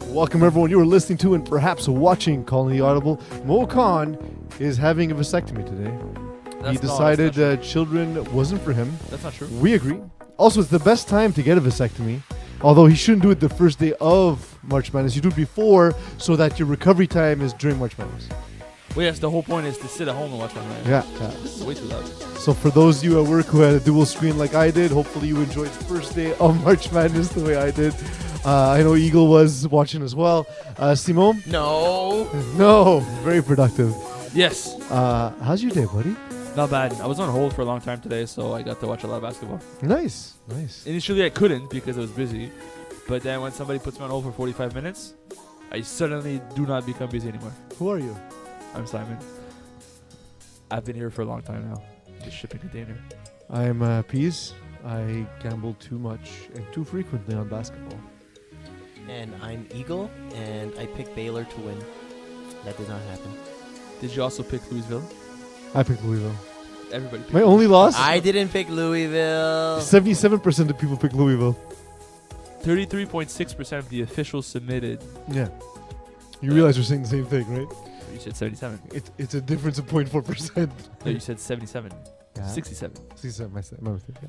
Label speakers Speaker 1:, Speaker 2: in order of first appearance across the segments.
Speaker 1: Welcome everyone. You are listening to and perhaps watching Calling the Audible. Mo Khan is having a vasectomy today. He decided children wasn't for him.
Speaker 2: That's not true.
Speaker 1: We agree. Also, it's the best time to get a vasectomy. Although he shouldn't do it the first day of March Madness. You do it before so that your recovery time is during March Madness.
Speaker 2: Well, yes, the whole point is to sit at home and watch my man.
Speaker 1: Yeah.
Speaker 2: This is way too loud.
Speaker 1: So for those of you at work who had a dual screen like I did, hopefully you enjoyed the first day of March Madness the way I did. I know Eagle was watching as well. Simon? No. Very productive.
Speaker 2: Yes.
Speaker 1: How's your day, buddy?
Speaker 2: Not bad. I was on hold for a long time today, so I got to watch a lot of basketball.
Speaker 1: Nice.
Speaker 2: Initially, I couldn't because I was busy. But then when somebody puts me on hold for 45 minutes, I suddenly do not become busy anymore.
Speaker 1: Who are you?
Speaker 2: I'm Simon. I've been here for a long time now. Just shipping container.
Speaker 1: I'm Peeze. I gamble too much and too frequently on basketball.
Speaker 3: And I'm Eagle, and I picked Baylor to win. That did not happen.
Speaker 2: Did you also pick Louisville?
Speaker 1: I picked Louisville.
Speaker 2: Everybody picked
Speaker 1: My only loss?
Speaker 3: I didn't pick Louisville.
Speaker 1: 77% of people picked Louisville.
Speaker 2: 33.6% of the officials submitted.
Speaker 1: Yeah. You realize we're saying the same thing, right?
Speaker 2: You said 77.
Speaker 1: It's a difference of 0.4%.
Speaker 2: No, you said 77.
Speaker 1: Yeah.
Speaker 2: 67.
Speaker 1: 67, my mistake. Yeah.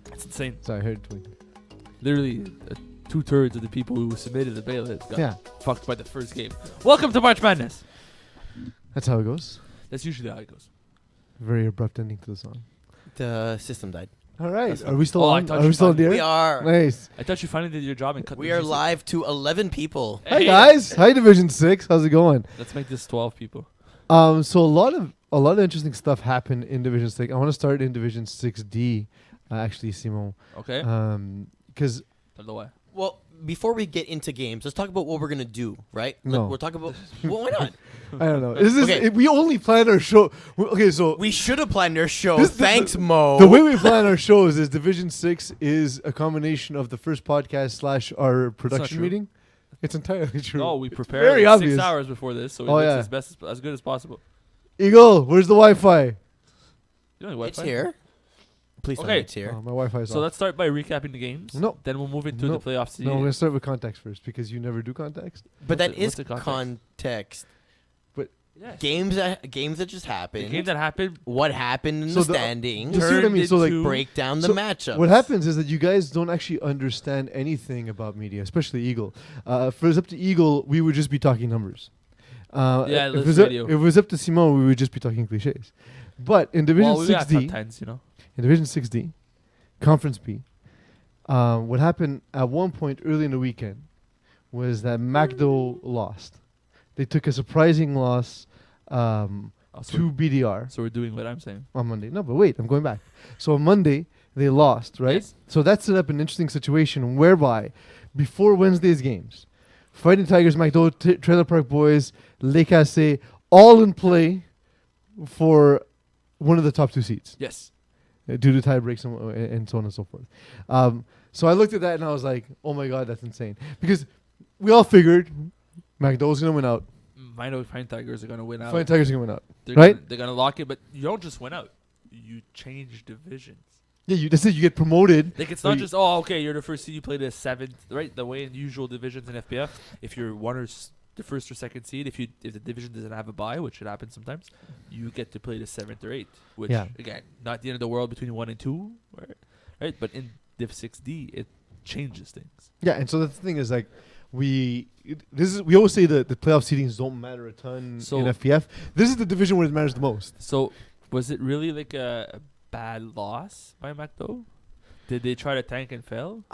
Speaker 2: That's insane.
Speaker 1: Sorry, I heard 20.
Speaker 2: Literally, 2/3 of the people who submitted the bailout got fucked by the first game. Welcome to March Madness.
Speaker 1: That's how it goes.
Speaker 2: That's usually how it goes.
Speaker 1: Very abrupt ending to the song.
Speaker 3: The system died.
Speaker 1: All right.
Speaker 2: That's
Speaker 1: Are we still on?
Speaker 2: I thought
Speaker 1: Are
Speaker 2: you
Speaker 1: we still on the air?
Speaker 3: We are.
Speaker 1: Nice.
Speaker 2: I thought you finally did your job and cut
Speaker 3: We
Speaker 2: the
Speaker 3: are
Speaker 2: music.
Speaker 3: live to 11 people.
Speaker 1: Hi guys. Hi Division 6. How's it going?
Speaker 2: Let's make this 12 people.
Speaker 1: So a lot of interesting stuff happened in Division 6. I want to start in Division 6D, actually, Simon.
Speaker 2: Okay.
Speaker 1: Because
Speaker 2: Don't know why.
Speaker 3: Well, before we get into games, let's talk about what we're going to do, right?
Speaker 1: No.
Speaker 3: We're talking about... Well, why not?
Speaker 1: I don't know. Is this,
Speaker 3: Okay.
Speaker 1: we only plan our show. Okay, so
Speaker 3: We should have planned our show.
Speaker 1: This-
Speaker 3: Thanks, Mo.
Speaker 1: the way we plan our shows is Division 6 is a combination of the first podcast / our production
Speaker 2: true.
Speaker 1: meeting. It's entirely true.
Speaker 2: No, we
Speaker 1: It's
Speaker 2: prepared
Speaker 1: very
Speaker 2: 6
Speaker 1: obvious.
Speaker 2: hours before this, so
Speaker 1: Oh,
Speaker 2: it makes
Speaker 1: yeah.
Speaker 2: it as best as good as possible.
Speaker 1: Eagle, where's the Wi-Fi?
Speaker 2: You know Wi-Fi?
Speaker 3: It's here. Please tell
Speaker 2: Okay.
Speaker 3: me it's here.
Speaker 1: Oh, my Wi-Fi is
Speaker 2: So
Speaker 1: off.
Speaker 2: let's start by recapping the games.
Speaker 1: No.
Speaker 2: Then we'll move into
Speaker 1: No.
Speaker 2: the playoff season.
Speaker 1: No, we're going to start with context first because you never do context.
Speaker 3: But that
Speaker 2: What's
Speaker 3: is
Speaker 2: the context?
Speaker 3: context.
Speaker 2: Yes.
Speaker 3: Games that just happened.
Speaker 2: The game that happened.
Speaker 3: What happened in
Speaker 1: So
Speaker 3: the
Speaker 1: the-
Speaker 3: standings.
Speaker 1: You see what I mean? So like
Speaker 2: into-
Speaker 3: Break down the
Speaker 1: So
Speaker 3: matchups.
Speaker 1: what happens is that you guys don't actually understand anything about media, especially Eagle. If it was up to Eagle, we would just be talking numbers.
Speaker 2: Yeah,
Speaker 1: if it
Speaker 2: list
Speaker 1: was up,
Speaker 2: radio.
Speaker 1: if it was up to Simon, we would just be talking cliches. But in Division
Speaker 2: Well, we got top
Speaker 1: 6D,
Speaker 2: 10s, you know.
Speaker 1: in Division 6D, Conference B, what happened at one point early in the weekend was that MacDo lost. They took a surprising loss
Speaker 2: Oh,
Speaker 1: to BDR
Speaker 2: so we're doing what I'm saying.
Speaker 1: on Monday. No, but wait, I'm going back. So on Monday, they lost, right?
Speaker 2: Yes.
Speaker 1: So that set up an interesting situation whereby before Wednesday's games, Fighting Tigers, MacDo, Trailer Park Boys, Le Casse, all in play for one of the top 2 seats.
Speaker 2: Yes.
Speaker 1: Due to tie breaks and so on and so forth. So I looked at that and I was like, oh my God, that's insane. Because we all figured MacDo was going to win out.
Speaker 2: I know Fine Tigers are going to win out.
Speaker 1: Fighting Tigers are going to win out.
Speaker 2: They're
Speaker 1: right?
Speaker 2: They're going to lock it, but you don't just win out. You change divisions.
Speaker 1: Yeah, that's it. You get promoted.
Speaker 2: Like, it's
Speaker 1: Or
Speaker 2: not
Speaker 1: you-
Speaker 2: just, oh, okay, you're the first seed, you play the 7th, right? The way in usual divisions in FPF, if you're the first or second seed, if the division doesn't have a bye, which should happen sometimes, you get to play the 7th or 8th, which, again, not the end of the world between 1 and 2, right? But in Div 6D, it changes things.
Speaker 1: Yeah, and so the thing is, like, we always say that the playoff seedings don't matter a ton
Speaker 2: So-
Speaker 1: in FPF. This is the division where it matters the most.
Speaker 2: So, was it really like a bad loss by MacDo? Did they try to tank and fail?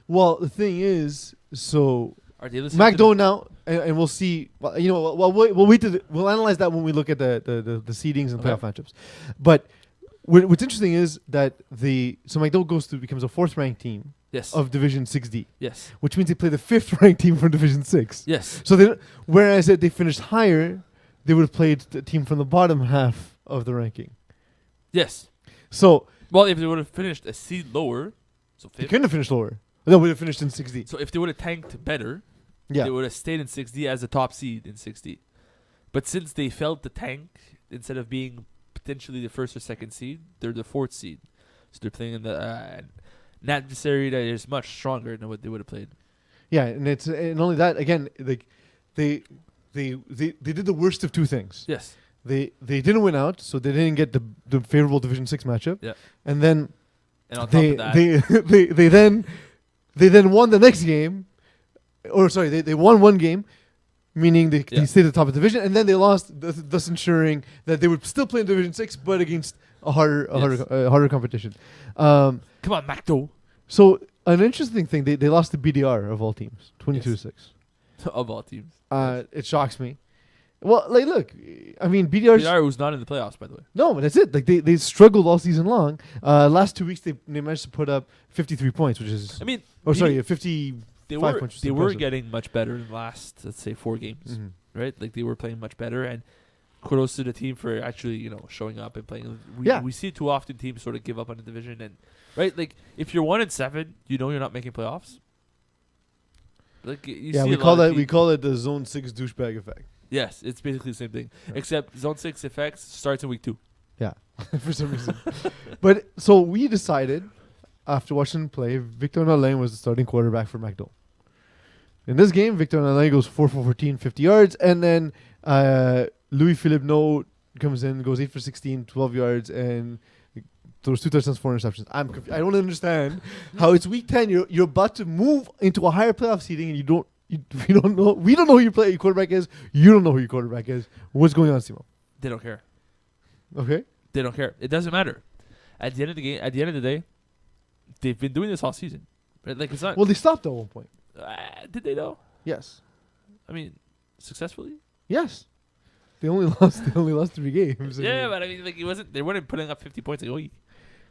Speaker 1: Well, the thing is, so
Speaker 2: Are they listening to
Speaker 1: MacDo now, and we'll see. Well, you know, we'll wait we'll analyze that when we look at the seedings and
Speaker 2: Okay.
Speaker 1: playoff matchups. But what's interesting is that so MacDo becomes a 4th ranked team
Speaker 2: Yes.
Speaker 1: of Division 6D,
Speaker 2: Yes.
Speaker 1: which means they play the 5th ranked team from Division 6.
Speaker 2: Yes.
Speaker 1: So whereas if they finished higher, they would have played the team from the bottom half of the ranking.
Speaker 2: Yes.
Speaker 1: So
Speaker 2: Well, if they would have finished a seed lower, So
Speaker 1: They
Speaker 2: fifth.
Speaker 1: couldn't have finished lower. No, we would have finished in 6D.
Speaker 2: So if they would have tanked better,
Speaker 1: Yeah.
Speaker 2: they would have stayed in 6D as a top seed in 6D. But since they felt the tank, instead of being potentially the first or second seed, they're the fourth seed. So they're playing in the an adversary that is much stronger than what they would have played.
Speaker 1: Yeah, and only that again, like they did the worst of two things.
Speaker 2: Yes.
Speaker 1: They didn't win out, so they didn't get the favorable Division 6 matchup.
Speaker 2: Yeah.
Speaker 1: And then
Speaker 2: And on top
Speaker 1: they
Speaker 2: of that,
Speaker 1: they then won the next game, or sorry, they won one game, meaning they stayed at the top of the division, and then they lost, thus ensuring that they would still play in Division 6, but against a harder competition.
Speaker 2: come on, MacDo.
Speaker 1: So an interesting thing, they lost to BDR of all teams, 22-6.
Speaker 2: Of all teams.
Speaker 1: It shocks me. Well, like, look, I mean,
Speaker 2: BDR was not in the playoffs, by the way.
Speaker 1: No, that's it. Like they struggled all season long. Last 2 weeks they managed to put up 53 points, which is 55
Speaker 2: they
Speaker 1: points.
Speaker 2: They were getting much better in the last, let's say, 4 games,
Speaker 1: Mm-hmm.
Speaker 2: right? Like they were playing much better, and kudos to the team for actually showing up and playing. We see too often teams sort of give up on the division, and right, like if you're 1-7, you're not making playoffs. Like you see
Speaker 1: we call it the Zone 6 douchebag effect.
Speaker 2: Yes, it's basically the same thing, except Zone 6 effects starts in week 2.
Speaker 1: Yeah, for some reason. But so we decided, after watching him play, Victor Nalain was the starting quarterback for MacDo. In this game, Victor Nalain goes 4 for 14, 50 yards, and then Louis-Philippe No comes in, goes 8 for 16, 12 yards, and throws 2 touchdowns, 4 interceptions. I don't understand how it's week 10. You're about to move into a higher playoff seeding, and we don't know who your quarterback is. You don't know who your quarterback is. What's going on, Simo?
Speaker 2: They don't care.
Speaker 1: Okay.
Speaker 2: They don't care. It doesn't matter. At the end of the game, at the end of the day, they've been doing this all season. Right? Like it's not.
Speaker 1: Well, they stopped at one point.
Speaker 2: Did they though?
Speaker 1: Yes.
Speaker 2: I mean, successfully.
Speaker 1: Yes. They only lost 3 games.
Speaker 2: Yeah, but I mean, like they weren't putting up 50 points a week.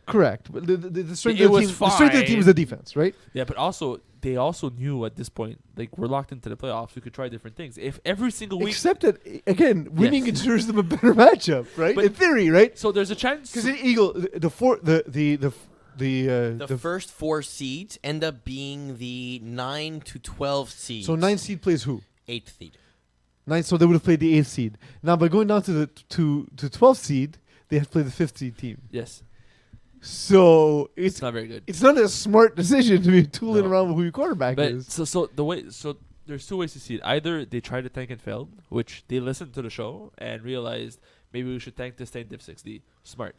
Speaker 1: Correct. But the strength
Speaker 2: It
Speaker 1: of the
Speaker 2: was
Speaker 1: team, the strength of the team is the defense, right?
Speaker 2: Yeah, but also they also knew at this point, like we're locked into the playoffs. We could try different things. If every single week,
Speaker 1: Except that again, winning ensures them a better matchup, right?
Speaker 2: But
Speaker 1: in theory, right?
Speaker 2: so there's a chance.
Speaker 1: Because in Eagle, the
Speaker 3: first 4 seeds end up being the 9 to 12 seeds.
Speaker 1: so 9 seed plays who?
Speaker 3: 8th seed.
Speaker 1: 9, so they would have played the 8th seed. Now by going down to the to 12th seed, they have to play the 5th seed team.
Speaker 2: Yes,
Speaker 1: So
Speaker 2: it's not very good.
Speaker 1: it's not a smart decision to be tooling
Speaker 2: No.
Speaker 1: around with who your quarterback
Speaker 2: But
Speaker 1: is.
Speaker 2: so there's 2 ways to see it. Either they tried to tank and failed, which they listened to the show and realized maybe we should tank to stay in Div 6D. Smart.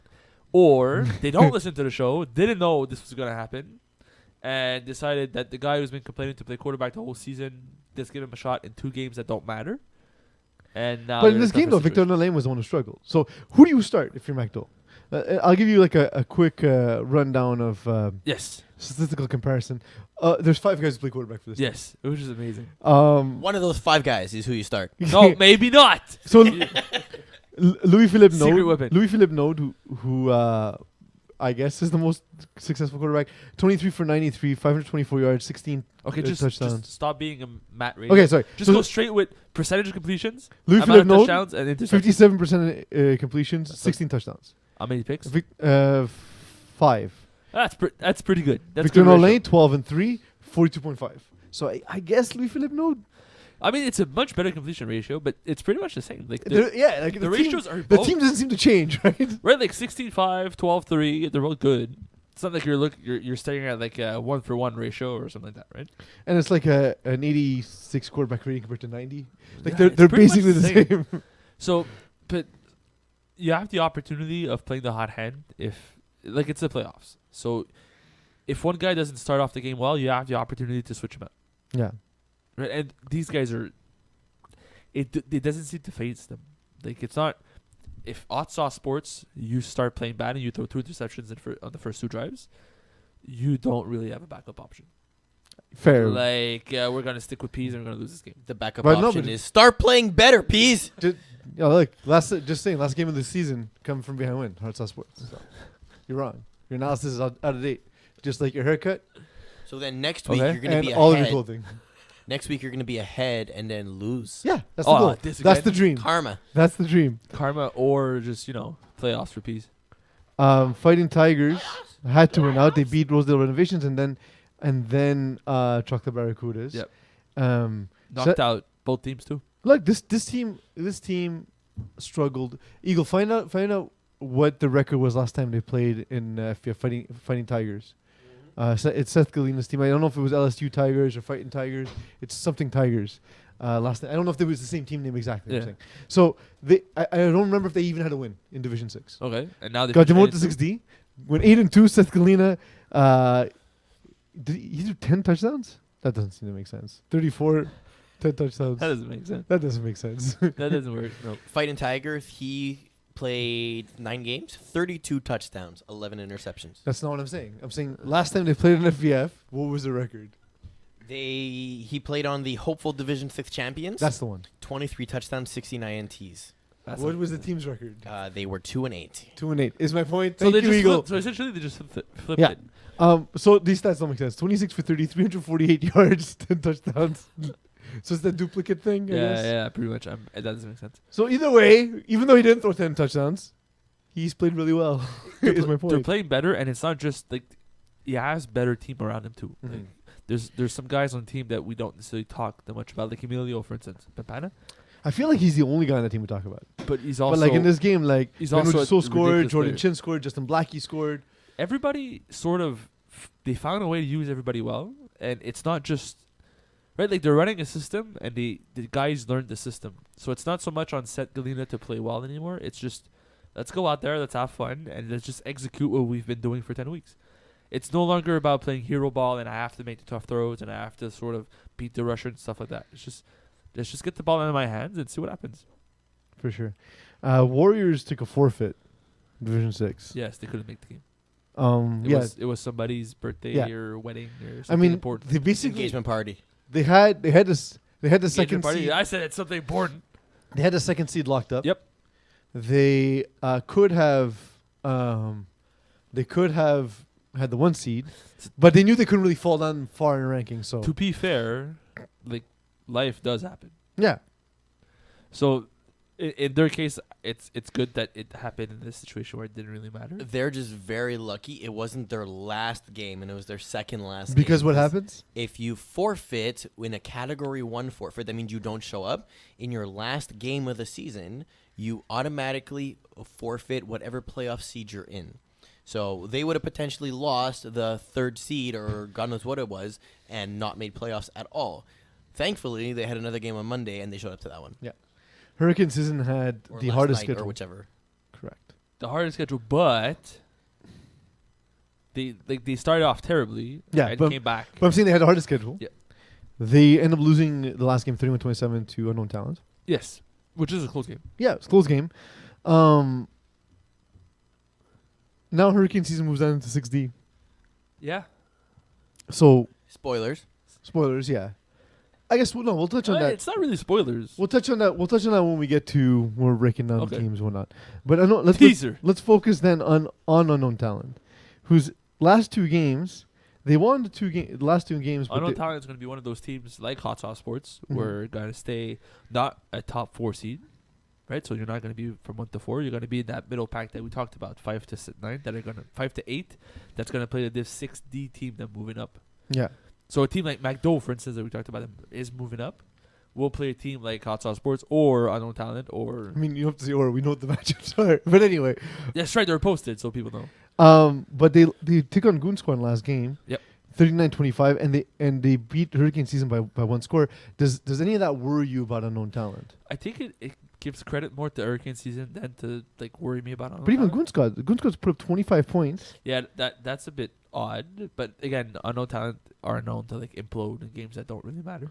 Speaker 2: Or they don't listen to the show, didn't know this was gonna happen, and decided that the guy who's been complaining to play quarterback the whole season, let's give him a shot in 2 games that don't matter. And now
Speaker 1: But in
Speaker 2: they're
Speaker 1: this
Speaker 2: a tougher
Speaker 1: game, though, Victor
Speaker 2: situation.
Speaker 1: Nalain was the one who struggled. So who do you start if you're MacDo? I'll give you like a quick rundown of
Speaker 2: Yes.
Speaker 1: statistical comparison. There's 5 guys who play quarterback for this.
Speaker 2: Yes, which is amazing.
Speaker 3: One of those 5 guys is who you start.
Speaker 2: No, maybe not.
Speaker 1: So Louis-Philippe
Speaker 2: Secret
Speaker 1: Node,
Speaker 2: weapon.
Speaker 1: Louis-Philippe Node, who I guess is the most successful quarterback. 23 for 93, 524 yards, 16
Speaker 2: Okay, just
Speaker 1: touchdowns.
Speaker 2: stop being a Matt Ray.
Speaker 1: Okay, sorry.
Speaker 2: Just
Speaker 1: So
Speaker 2: go straight with percentage of completions,
Speaker 1: Louis-Philippe
Speaker 2: amount of
Speaker 1: Node,
Speaker 2: touchdowns, and interceptions.
Speaker 1: 57% completions, 16 touchdowns.
Speaker 2: How many picks?
Speaker 1: 5.
Speaker 2: That's pretty good. That's
Speaker 1: Victor
Speaker 2: good ratio.
Speaker 1: Nolain, 12 and 3, 42.5. So I guess Louis-Philippe Node.
Speaker 2: I mean, it's a much better completion ratio, but it's pretty much the same. Like
Speaker 1: Like
Speaker 2: the ratios are
Speaker 1: the
Speaker 2: both,
Speaker 1: team doesn't seem to change, right?
Speaker 2: right, like 16-5, 12-3. They're both good. It's not like you're staring at like a 1-for-1 ratio or something like that, right?
Speaker 1: And it's like an 86 quarterback rating compared to 90. Like
Speaker 2: Yeah,
Speaker 1: they're
Speaker 2: it's pretty much
Speaker 1: basically the same.
Speaker 2: So, but you have the opportunity of playing the hot hand if, like, it's the playoffs. So, if one guy doesn't start off the game well, you have the opportunity to switch him out.
Speaker 1: Yeah.
Speaker 2: Right? And these guys are. It doesn't seem to phase them. Like, it's not. If Otsaw Sports, you start playing bad and you throw 2 interceptions on the first 2 drives, you don't really have a backup option.
Speaker 1: Fair.
Speaker 2: Like, we're going to stick with Peeze and we're going to lose this game.
Speaker 3: The backup
Speaker 1: But no,
Speaker 3: option
Speaker 1: but-
Speaker 3: is start playing better, Peeze.
Speaker 1: Look, last game of the season, come from behind win. Hardsaw Sports. So, you're wrong. Your analysis is out of date. Just like your haircut
Speaker 3: So then next week
Speaker 2: Okay.
Speaker 3: you're going to
Speaker 1: and
Speaker 3: be
Speaker 1: all of your
Speaker 3: ahead.
Speaker 1: clothing.
Speaker 3: Next week you're going to be ahead and then lose.
Speaker 1: Yeah, that's
Speaker 2: Oh,
Speaker 1: the goal.
Speaker 2: this
Speaker 1: That's
Speaker 2: again?
Speaker 1: the dream.
Speaker 3: Karma.
Speaker 1: That's the dream.
Speaker 2: Karma or just, playoffs for Peeze.
Speaker 1: Fighting Tigers had to win out. They beat Rosedale Renovations and then Chocolate Barracudas.
Speaker 2: Yep.
Speaker 1: So-
Speaker 2: Knocked out both teams too.
Speaker 1: Look, this team struggled. Eagle, find out what the record was last time they played in FPF fighting Tigers. It's Seth Galina's team. I don't know if it was LSU Tigers or Fighting Tigers. It's something Tigers. Last night, I don't know if it was the same team name exactly. I'm
Speaker 2: Yeah.
Speaker 1: saying. So I don't remember if they even had a win in Division 6.
Speaker 2: Okay, and now they
Speaker 1: Got
Speaker 2: finished
Speaker 1: demoted to
Speaker 2: 8-2.
Speaker 1: 6D. Went 8-2. Seth Galina. Did he do 10 touchdowns? That doesn't seem to make sense. 34, 10 touchdowns.
Speaker 2: That doesn't make sense.
Speaker 1: That doesn't make sense.
Speaker 2: That doesn't work. No.
Speaker 3: Fighting Tigers, he played 9 games, 32 touchdowns, 11 interceptions.
Speaker 1: That's not what I'm saying. I'm saying last time they played in FVF, what was the record?
Speaker 3: He played on the hopeful Division 6 champions.
Speaker 1: That's the one.
Speaker 3: 23 touchdowns, 69 NTs.
Speaker 1: What was the team's record?
Speaker 3: They were 2-8.
Speaker 1: 2-8 is my point.
Speaker 2: So
Speaker 1: Thank
Speaker 2: they
Speaker 1: you,
Speaker 2: just
Speaker 1: Eagle.
Speaker 2: flipped, so essentially they just flipped
Speaker 1: Yeah.
Speaker 2: it.
Speaker 1: So these stats don't make sense. 26 for 30, 348 yards, 10 touchdowns. So it's that duplicate thing, I guess.
Speaker 2: Yeah, pretty much. That doesn't make sense.
Speaker 1: So either way, even though he didn't throw 10 touchdowns, he's played really well. Is my
Speaker 2: They're
Speaker 1: point.
Speaker 2: playing better, and it's not just like he has better team around him too.
Speaker 1: Mhm.
Speaker 2: Like, there's some guys on the team that we don't necessarily talk that much about, like Emilio, for instance, Papana.
Speaker 1: I feel like he's the only guy on the team we talk about.
Speaker 2: But he's also
Speaker 1: But like in this game, like
Speaker 2: he's
Speaker 1: Ben
Speaker 2: also a
Speaker 1: Rousseau scored,
Speaker 2: ridiculous
Speaker 1: Jordan
Speaker 2: player.
Speaker 1: Chin scored, Justin Blackie scored.
Speaker 2: everybody sort of they found a way to use everybody well, and it's not just right. Like they're running a system, and the guys learned the system, so it's not so much on Seth Galina to play well anymore. It's just let's go out there, let's have fun, and let's just execute what we've been doing for 10 weeks. It's no longer about playing hero ball, and I have to make the tough throws, and I have to sort of beat the rusher and stuff like that. It's just let's just get the ball out of my hands and see what happens.
Speaker 1: For sure. Warriors took a forfeit, Division 6.
Speaker 2: Yes, they couldn't make the game. It was somebody's birthday
Speaker 1: Yeah.
Speaker 2: or wedding or something
Speaker 1: I mean,
Speaker 2: important.
Speaker 1: they basically
Speaker 3: Engagement party.
Speaker 1: they had the
Speaker 2: Engagement
Speaker 1: second
Speaker 2: party.
Speaker 1: seed.
Speaker 2: I said it's something important.
Speaker 1: They had the second seed locked up.
Speaker 2: Yep.
Speaker 1: They could have had the 1 seed, but they knew they couldn't really fall down far in the rankings. So
Speaker 2: To be fair, like life does happen.
Speaker 1: yeah,
Speaker 2: So in their case, it's good that it happened in this situation where it didn't really matter.
Speaker 3: They're just very lucky. It wasn't their last game, and it was their second last
Speaker 1: because
Speaker 3: game.
Speaker 1: what happens?
Speaker 3: If you forfeit in a Category 1 forfeit, that means you don't show up. In your last game of the season, you automatically forfeit whatever playoff seed you're in. So they would have potentially lost the 3rd seed or God knows what it was and not made playoffs at all. Thankfully, they had another game on Monday, and they showed up to that one.
Speaker 1: Hurricane season had
Speaker 3: Or
Speaker 1: the
Speaker 3: last
Speaker 1: hardest
Speaker 3: night
Speaker 1: schedule.
Speaker 3: or whichever.
Speaker 1: Correct.
Speaker 2: The hardest schedule, but they started off terribly.
Speaker 1: Yeah,
Speaker 2: and
Speaker 1: but-
Speaker 2: came back.
Speaker 1: But I'm saying they had the hardest schedule.
Speaker 2: Yeah.
Speaker 1: They end up losing the last game 31-27 to Unknown Talent.
Speaker 2: Yes, which is a close game.
Speaker 1: Yeah, it's a close game. Now Hurricane season moves on to 6D.
Speaker 2: Yeah.
Speaker 1: So
Speaker 3: Spoilers.
Speaker 1: spoilers, yeah. I guess we'll touch on that.
Speaker 2: It's not really spoilers.
Speaker 1: We'll touch on that. We'll touch on that when we get to when we're breaking down
Speaker 2: Okay.
Speaker 1: teams and whatnot. But I know
Speaker 2: Teaser.
Speaker 1: let's focus then on Unknown Talent, whose last 2 games they won the last 2 games. But
Speaker 2: Unknown Talent is going to be one of those teams like Hot Sauce Sports
Speaker 1: Mhm.
Speaker 2: where going to stay not a top 4 seed, right? So you're not going to be from 1 to 4. You're going to be in that middle pack that we talked about, 5 to 9, that are going to 5 to 8. That's going to play the Div 6D team that moving up.
Speaker 1: yeah,
Speaker 2: So a team like McDowell, for instance, that we talked about, is moving up. We'll play a team like Hot Sauce Sports or Unknown Talent or
Speaker 1: I mean you have to say or we know what the matchups are. But anyway,
Speaker 2: that's right. They're posted so people know.
Speaker 1: but they took on Goon Squad in last game.
Speaker 2: Yep.
Speaker 1: 39-25, and they beat Hurricane season by 1 score. Does any of that worry you about Unknown Talent?
Speaker 2: I think it gives credit more to Hurricane season than to like worry me about. Unknown
Speaker 1: But even
Speaker 2: Talent.
Speaker 1: Goon Squad's put up 25 points.
Speaker 2: Yeah, that's a bit odd. But again, Unknown Talent are known to like implode in games that don't really matter.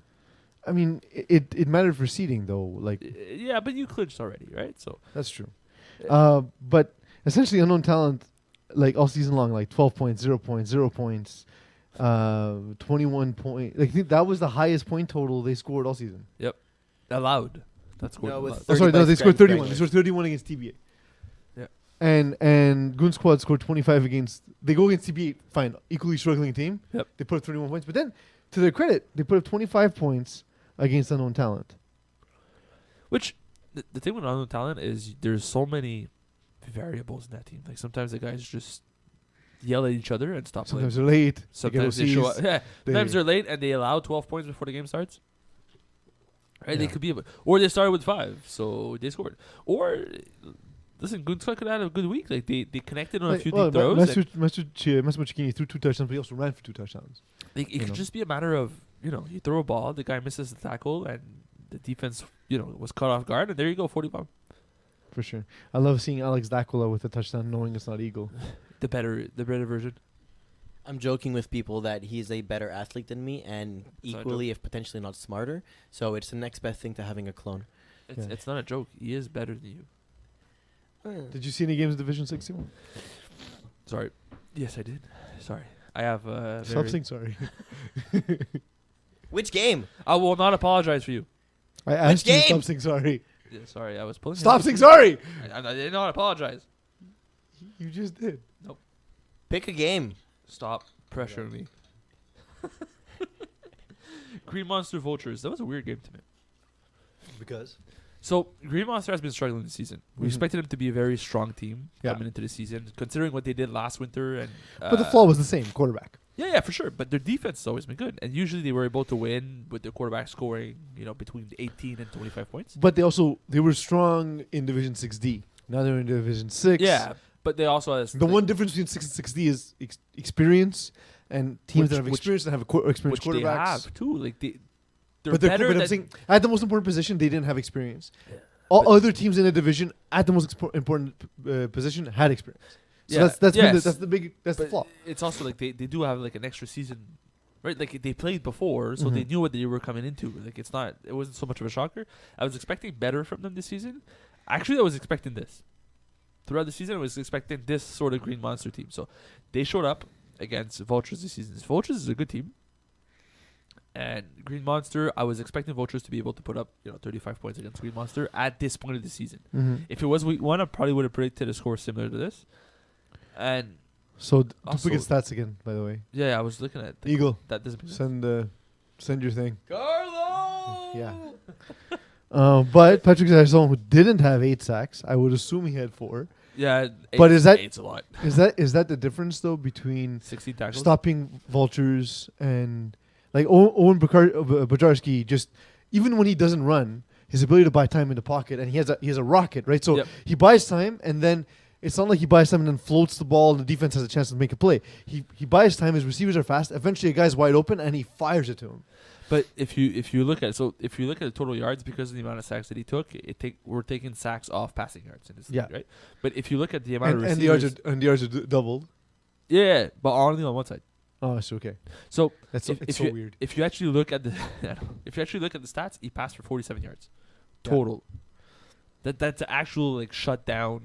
Speaker 1: I mean, it mattered for seeding though. Like
Speaker 2: Yeah, but you clinched already, right? So
Speaker 1: that's true. But essentially, Unknown Talent, like all season long, like 12 points, 0 points, 0 points, 21 points. Like I think that was the highest point total they scored all season.
Speaker 2: allowed. That's good.
Speaker 3: No, with
Speaker 2: allowed.
Speaker 1: Oh, sorry,
Speaker 3: 30
Speaker 1: no,
Speaker 3: by
Speaker 1: they scored
Speaker 3: Greg
Speaker 1: 31. They
Speaker 3: Greg.
Speaker 1: scored 31 against TBA.
Speaker 2: Yeah.
Speaker 1: And Goon Squad scored 25 against. They go against TBA, fine, equally struggling team.
Speaker 2: Yep.
Speaker 1: They put up 31 points, but then to their credit, they put up 25 points against Unknown Talent.
Speaker 2: Which the thing with Unknown Talent is there's so many variables in that team. Like sometimes the guys just yell at each other and stop
Speaker 1: Sometimes
Speaker 2: playing.
Speaker 1: they're late.
Speaker 2: Sometimes they show up.
Speaker 1: OCs,
Speaker 2: Yeah,
Speaker 1: they-
Speaker 2: sometimes they're late and they allow 12 points before the game starts. Right, they
Speaker 1: Yeah.
Speaker 2: could be, or they started with 5, so they scored. Or listen, Gunskog could have had a good week. Like they connected on a few deep throws.
Speaker 1: Masud threw 2 touchdowns, but he also ran for 2 touchdowns.
Speaker 2: It could just be a matter of you throw a ball, the guy misses the tackle, and the defense was caught off guard, and there you go, 40 bomb.
Speaker 1: For sure. I love seeing Alex Dakula with a touchdown, knowing it's not Eagle.
Speaker 2: The better version.
Speaker 3: I'm joking with people that he's a better athlete than me and
Speaker 2: It's not a
Speaker 3: equally, if potentially not smarter. So it's the next best thing to having a clone.
Speaker 2: It's not a joke. He is better than you.
Speaker 1: Did you see any games in Division 6?
Speaker 2: Sorry. Yes, I did. Sorry. I have
Speaker 1: Stop saying sorry.
Speaker 3: Which game?
Speaker 2: I will not apologize for you.
Speaker 1: I asked you to
Speaker 3: game?
Speaker 1: stop saying sorry.
Speaker 2: Yeah, sorry, I was pulling.
Speaker 1: Stop saying sorry!
Speaker 2: I did not apologize.
Speaker 1: You just did.
Speaker 3: Pick a game.
Speaker 2: Stop pressuring me. Green Monster Vultures. That was a weird game to me.
Speaker 1: Because?
Speaker 2: So Green Monster has been struggling this season. We
Speaker 1: Mhm.
Speaker 2: expected them to be a very strong team
Speaker 1: Yeah.
Speaker 2: coming into the season, considering what they did last winter. And
Speaker 1: But the flaw was the same, quarterback.
Speaker 2: yeah, for sure. But their defense has always been good, and usually they were able to win with their quarterback scoring, between 18 and 25 points.
Speaker 1: But they were strong in Division 6D. Now they're in Division 6.
Speaker 2: Yeah, but they also has
Speaker 1: The one difference between 6 and 6D is experience, and teams that have
Speaker 2: Which-
Speaker 1: experience and have experienced
Speaker 2: which they
Speaker 1: quarterbacks.
Speaker 2: have too. Like they're
Speaker 1: But
Speaker 2: better
Speaker 1: I'm
Speaker 2: than
Speaker 1: saying at the most important position, they didn't have experience.
Speaker 2: Yeah.
Speaker 1: All
Speaker 2: But-
Speaker 1: other teams in the division at the most important position had experience. So
Speaker 2: Yeah,
Speaker 1: that's
Speaker 2: yes.
Speaker 1: the
Speaker 2: But
Speaker 1: flaw.
Speaker 2: it's also like they do have like an extra season, right? Like they played before, so they
Speaker 1: Mhm.
Speaker 2: knew what they were coming into. Like it wasn't so much of a shocker. I was expecting better from them this season. Actually, I was expecting this. Throughout the season, I was expecting this sort of Green Monster team. So they showed up against Vultures this season. Vultures is a good team. And Green Monster, I was expecting Vultures to be able to put up 35 points against Green Monster at this point of the season.
Speaker 1: Mhm.
Speaker 2: If it was week 1, I probably would have predicted a score similar to this. And
Speaker 1: So to
Speaker 2: also-
Speaker 1: pick its stats again, by the way.
Speaker 2: yeah, I was looking at
Speaker 1: Eagle,
Speaker 2: that doesn't make sense.
Speaker 1: send your thing.
Speaker 2: Carlo.
Speaker 1: Yeah. But Patrick Zarzon, who didn't have 8 sacks, I would assume he had 4.
Speaker 2: Yeah,
Speaker 1: But is that-
Speaker 2: eight's a lot?
Speaker 1: Is that the difference though between
Speaker 2: 16 tackles.
Speaker 1: stopping Vultures and like Owen Bajarski? Just even when he doesn't run, his ability to buy time in the pocket, and he has a rocket, right? So
Speaker 2: Yep.
Speaker 1: he buys time, and then it's not like he buys time and then floats the ball, and the defense has a chance to make a play. He buys time. His receivers are fast. Eventually, a guy's wide open, and he fires it to him.
Speaker 2: But if you look at the total yards, because of the amount of sacks that he took, we're taking sacks off passing yards in this league, right? But if you look at the amount of
Speaker 1: And
Speaker 2: receivers,
Speaker 1: the yards are doubled.
Speaker 2: yeah, but only on one side.
Speaker 1: Oh, it's okay.
Speaker 2: So
Speaker 1: It's
Speaker 2: if
Speaker 1: so weird.
Speaker 2: if you actually look at the stats, he passed for 47 yards total. That's an actual like shutdown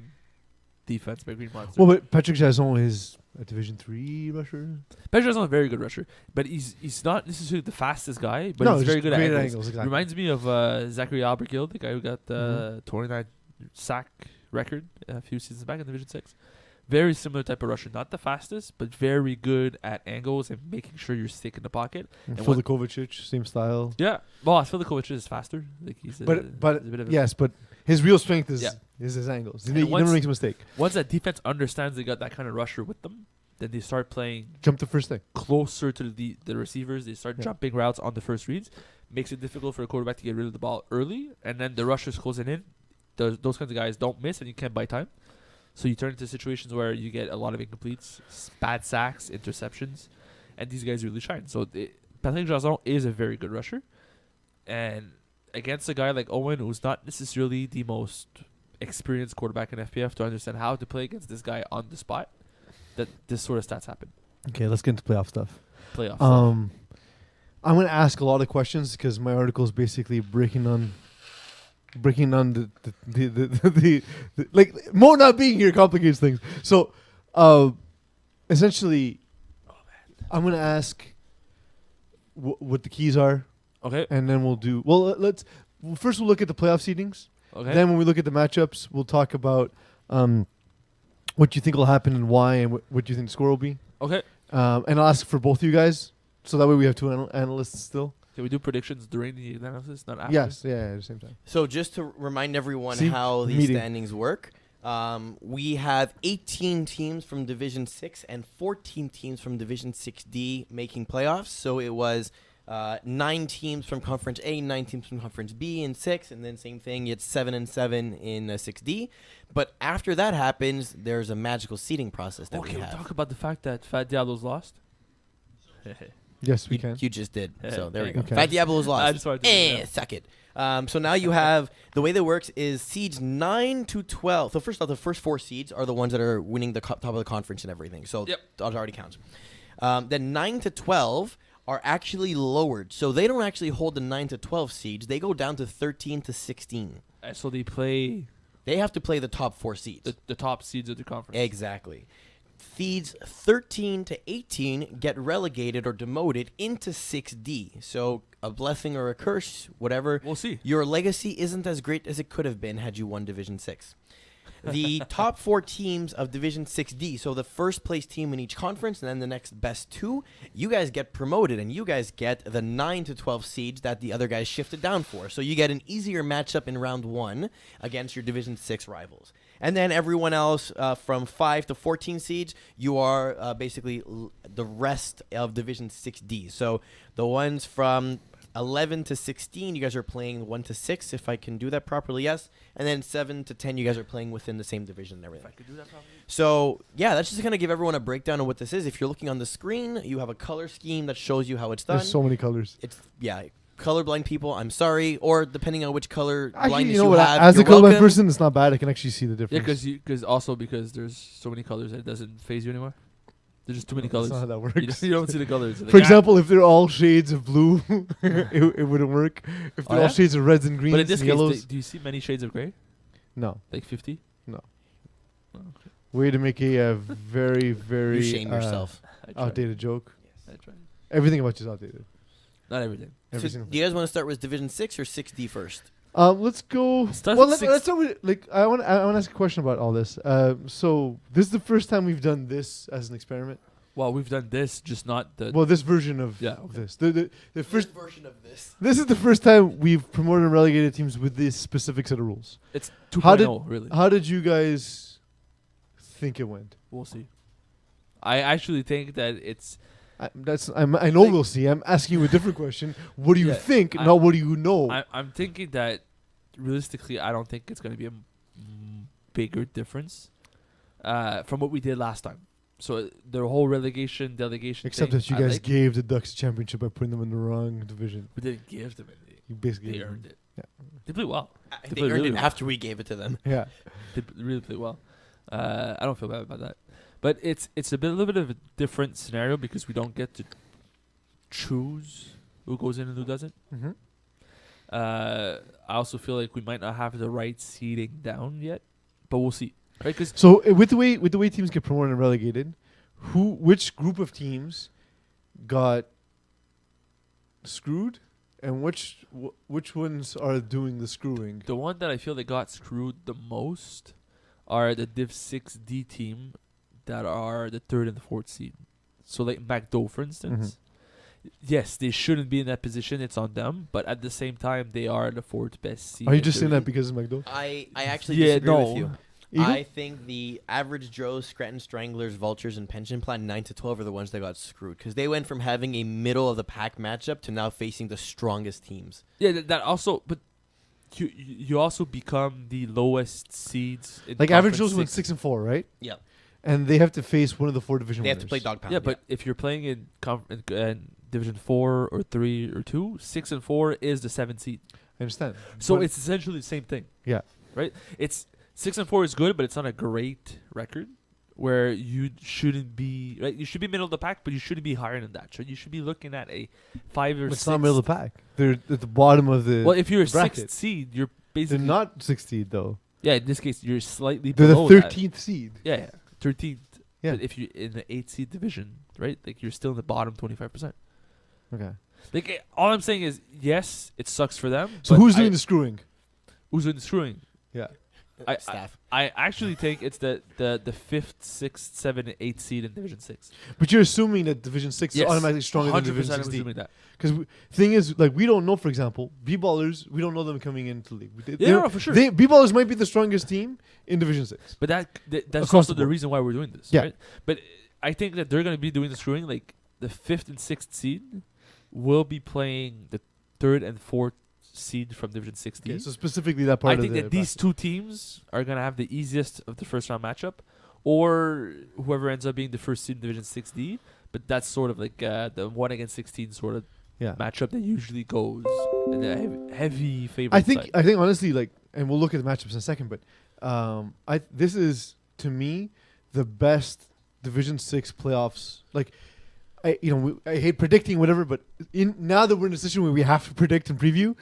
Speaker 2: defense by Green Monster.
Speaker 1: Well, but Patrick Jason is a Division 3 rusher.
Speaker 2: Pedro's not a very good rusher, but he's not necessarily the fastest guy, but
Speaker 1: No,
Speaker 2: he's
Speaker 1: he's
Speaker 2: very good at
Speaker 1: great
Speaker 2: angles.
Speaker 1: exactly.
Speaker 2: Reminds me of Zachary Albergill, the guy who got the 29 sack record a few seasons back in Division 6. Very similar type of rusher, not the fastest, but very good at angles and making sure you're stick in the pocket.
Speaker 1: And
Speaker 2: And
Speaker 1: Phil Kovacic, same style.
Speaker 2: Yeah, well, Filikovic is faster. Like he's
Speaker 1: But
Speaker 2: he's a bit of a-
Speaker 1: yes, but his real strength is
Speaker 2: Yeah.
Speaker 1: his angles. He
Speaker 2: And
Speaker 1: never
Speaker 2: once-
Speaker 1: makes a mistake.
Speaker 2: once that defense understands they got that kind of rusher with them, then they start playing
Speaker 1: Jump the first thing.
Speaker 2: closer to the receivers. They start
Speaker 1: Yeah.
Speaker 2: jumping routes on the first reads. Makes it difficult for a quarterback to get rid of the ball early, and then the rushers closing in. Those kinds of guys don't miss, and you can't buy time. So you turn into situations where you get a lot of incompletes, bad sacks, interceptions, and these guys really shine. So Patrick Jason is a very good rusher, and against a guy like Owen, who's not necessarily the most experienced quarterback in FPF, to understand how to play against this guy on the spot, that this sort of stats happen.
Speaker 1: Okay, let's get into playoff stuff.
Speaker 2: Playoffs.
Speaker 1: I'm going to ask a lot of questions because my article is basically breaking on the like Mo not being here complicates things. So, essentially, I'm going to ask what the keys are,
Speaker 2: Okay.
Speaker 1: and then we'll do. First we'll look at the playoff seedings.
Speaker 2: Okay.
Speaker 1: Then when we look at the matchups, we'll talk about what you think will happen and why, and what you think the score will be.
Speaker 2: Okay.
Speaker 1: And I'll ask for both of you guys, so that way we have two analysts still.
Speaker 2: Can we do predictions during the analysis, not after?
Speaker 1: Yes, yeah, at the same time.
Speaker 3: So just to remind everyone
Speaker 1: See?
Speaker 3: how these
Speaker 1: Meeting.
Speaker 3: standings work, We have 18 teams from Division 6 and 14 teams from Division 6D making playoffs. So it was 9 teams from Conference A, 9 teams from Conference B in 6, and then same thing, it's 7 and 7 in 6D. But after that happens, there's a magical seeding process that we
Speaker 2: Okay,
Speaker 3: have.
Speaker 2: talk about the fact that Fat Diablo's lost.
Speaker 1: Yes, we can.
Speaker 3: You just did. So there we go.
Speaker 1: Okay.
Speaker 3: Fat Diablo's lost.
Speaker 2: I just wanted to
Speaker 3: Suck it. So now you have, the way that works is seeds 9 to 12. So first off, the first 4 seeds are the ones that are winning the top of the conference and everything. So
Speaker 2: Yep.
Speaker 3: that already counts. Then 9 to 12 are actually lowered. So they don't actually hold the 9 to 12 seeds. They go down to 13 to 16.
Speaker 2: So they play
Speaker 3: They have to play the top 4 seeds.
Speaker 2: the top seeds of the conference.
Speaker 3: Exactly. Seeds 13 to 18 get relegated or demoted into 6D. So a blessing or a curse, whatever.
Speaker 2: We'll see.
Speaker 3: Your legacy isn't as great as it could have been had you won Division 6. The top 4 teams of Division 6D, so the first place team in each conference and then the next best 2, you guys get promoted and you guys get the 9 to 12 seeds that the other guys shifted down for. So you get an easier matchup in round 1 against your Division 6 rivals. And then everyone else from 5 to 14 seeds, you are basically the rest of Division 6D. So the ones from 11 to 16, you guys are playing 1 to 6, if I can do that properly, yes. And then 7 to 10, you guys are playing within the same division and
Speaker 2: If I
Speaker 3: everything.
Speaker 2: could do that properly.
Speaker 3: So, yeah, that's just going to give everyone a breakdown of what this is. If you're looking on the screen, you have a color scheme that shows you how it's done.
Speaker 1: There's so many colors.
Speaker 3: It's, yeah, colorblind people, I'm sorry. Or depending on which color
Speaker 1: Actually,
Speaker 3: blindness
Speaker 1: you know what?
Speaker 3: have,
Speaker 1: As a
Speaker 3: you're
Speaker 1: colorblind
Speaker 3: welcome.
Speaker 1: person, it's not bad. I can actually see the
Speaker 2: Yeah,
Speaker 1: difference.
Speaker 2: because there's so many colors that it doesn't phase you anymore. There's just too many colors.
Speaker 1: That's not how that
Speaker 2: You
Speaker 1: works.
Speaker 2: don't, you don't see the colors. Like,
Speaker 1: For example, if they're all shades of blue, it wouldn't work. If
Speaker 2: Oh,
Speaker 1: they're all
Speaker 2: yeah?
Speaker 1: shades of reds and greens
Speaker 2: but in this
Speaker 1: and
Speaker 2: case,
Speaker 1: yellows,
Speaker 2: do you see many shades of gray?
Speaker 1: no.
Speaker 2: Like 50?
Speaker 1: No.
Speaker 2: Oh, okay.
Speaker 1: Way to make a very, very
Speaker 3: You shame yourself.
Speaker 2: I tried.
Speaker 1: outdated joke.
Speaker 2: I tried.
Speaker 1: Everything about you is outdated.
Speaker 2: Not everything.
Speaker 1: Every
Speaker 3: So
Speaker 1: single
Speaker 3: do you guys want to start with Division 6 or 6D first?
Speaker 1: Let's go.
Speaker 2: Start
Speaker 1: Well,
Speaker 2: with
Speaker 1: let's start with I want to ask a question about all this. So this is the first time we've done this as an experiment.
Speaker 2: Well, we've done this, just not the.
Speaker 1: Well, this version of
Speaker 2: Yeah,
Speaker 1: of
Speaker 2: okay.
Speaker 1: this. The first.
Speaker 3: version of this.
Speaker 1: This is the first time we've promoted and relegated teams with this specific set of rules.
Speaker 2: It's
Speaker 1: How
Speaker 2: 2.0, really.
Speaker 1: How did you guys think it went?
Speaker 2: We'll see. I actually think that it's.
Speaker 1: I know
Speaker 2: Like-
Speaker 1: we'll see. I'm asking you a different question. What do you
Speaker 2: Yeah,
Speaker 1: think,
Speaker 2: I-
Speaker 1: not what do you know?
Speaker 2: I'm thinking that realistically, I don't think it's going to be a bigger difference from what we did last time. So the whole relegation, delegation.
Speaker 1: Except
Speaker 2: thing,
Speaker 1: that you
Speaker 2: I
Speaker 1: guys
Speaker 2: like.
Speaker 1: gave the Ducks championship by putting them in the wrong division.
Speaker 2: We didn't give them anything.
Speaker 1: You basically
Speaker 2: They
Speaker 1: gave them-
Speaker 2: earned it.
Speaker 1: Yeah.
Speaker 2: They played well.
Speaker 3: They
Speaker 2: played
Speaker 3: earned
Speaker 2: really
Speaker 3: it
Speaker 2: well.
Speaker 3: after we gave it to them.
Speaker 1: Yeah.
Speaker 2: They really played well. I don't feel bad about that. But it's a little bit of a different scenario because we don't get to choose who goes in and who doesn't.
Speaker 1: Mm-hmm.
Speaker 2: I also feel like we might not have the right seeding down yet, but we'll see. Right? Because
Speaker 1: So with the way teams get promoted and relegated, which group of teams got screwed, and which ones are doing the screwing?
Speaker 2: the one that I feel that got screwed the most are the Div 6D team that are the 3rd and the 4th seed. So like MacDo, for instance. Yes, they shouldn't be in that position. It's on them. But at the same time, they are the 4th best seed.
Speaker 1: Are you
Speaker 2: and
Speaker 1: just saying
Speaker 2: they're-
Speaker 1: that because of McDo?
Speaker 3: I actually
Speaker 2: Yeah,
Speaker 3: disagree
Speaker 2: no.
Speaker 3: with you.
Speaker 1: Eagle?
Speaker 3: I think the average Joes, Scranton Stranglers, Vultures, and Pension Plan 9 to 12 are the ones that got screwed because they went from having a middle of the pack matchup to now facing the strongest teams.
Speaker 2: Yeah, that also. But you also become the lowest seeds. In
Speaker 1: Like average
Speaker 2: Conference
Speaker 1: Joe's went
Speaker 2: 6.
Speaker 1: 6-4, right?
Speaker 3: Yeah,
Speaker 1: And they have to face one of the 4 division
Speaker 3: they have
Speaker 1: winners.
Speaker 3: to play dog pound.
Speaker 2: Yeah, but if you're playing in Division 4 or 3 or 2, 6 and 4 is the 7th seed.
Speaker 1: I understand.
Speaker 2: So
Speaker 1: But-
Speaker 2: it's essentially the same thing.
Speaker 1: Yeah.
Speaker 2: Right? It's 6 and 4 is good, but it's not a great record where you shouldn't be right. You should be middle of the pack, but you shouldn't be higher than that. So you should be looking at a 5 or
Speaker 1: It's
Speaker 2: 6.
Speaker 1: not middle of the pack. They're at the bottom of the.
Speaker 2: Well, if you're a
Speaker 1: bracket.
Speaker 2: 6th seed, you're
Speaker 1: They're
Speaker 2: basically
Speaker 1: not 16th though.
Speaker 2: Yeah, in this case, you're slightly
Speaker 1: They're the
Speaker 2: below that.
Speaker 1: 13th seed.
Speaker 2: Yeah, 13th.
Speaker 1: Yeah.
Speaker 2: But if you're in the 8th seed division, right, like you're still in the bottom 25%.
Speaker 1: Okay.
Speaker 2: Like all I'm saying is, yes, it sucks for them.
Speaker 1: So
Speaker 2: but
Speaker 1: who's doing the screwing?
Speaker 2: Who's doing the screwing?
Speaker 1: Yeah.
Speaker 3: staff.
Speaker 2: I actually think it's the 5th, 6th, 7th, 8th seed in Division 6.
Speaker 1: But you're assuming that Division 6 is
Speaker 2: Yes,
Speaker 1: automatically stronger than
Speaker 2: 100%
Speaker 1: Division
Speaker 2: I'm
Speaker 1: 6D.
Speaker 2: assuming that.
Speaker 1: Because thing is, like, we don't know, for example, B-ballers, we don't know them coming into the league.
Speaker 2: Yeah, no, for sure.
Speaker 1: B-ballers might be the strongest team in Division 6.
Speaker 2: But that's
Speaker 1: Across
Speaker 2: also
Speaker 1: the
Speaker 2: the
Speaker 1: board.
Speaker 2: reason why we're doing this.
Speaker 1: Yeah.
Speaker 2: Right? But I think that they're going to be doing the screwing. Like, the 5th and 6th seed will be playing the 3rd and 4th seed from Division 6D.
Speaker 1: Okay, so specifically that part
Speaker 2: I
Speaker 1: of
Speaker 2: think
Speaker 1: the
Speaker 2: that these two teams are going to have the easiest of the first round matchup, or whoever ends up being the first seed in Division 6D. But that's sort of like the 1 against 16 sort of
Speaker 1: yeah.
Speaker 2: matchup that usually goes in the heavy favorite
Speaker 1: I think
Speaker 2: side.
Speaker 1: honestly, like, and we'll look at the matchups in a second, but this is, to me, the best Division 6 playoffs. Like, I hate predicting whatever, but now that we're in a situation where we have to predict and preview,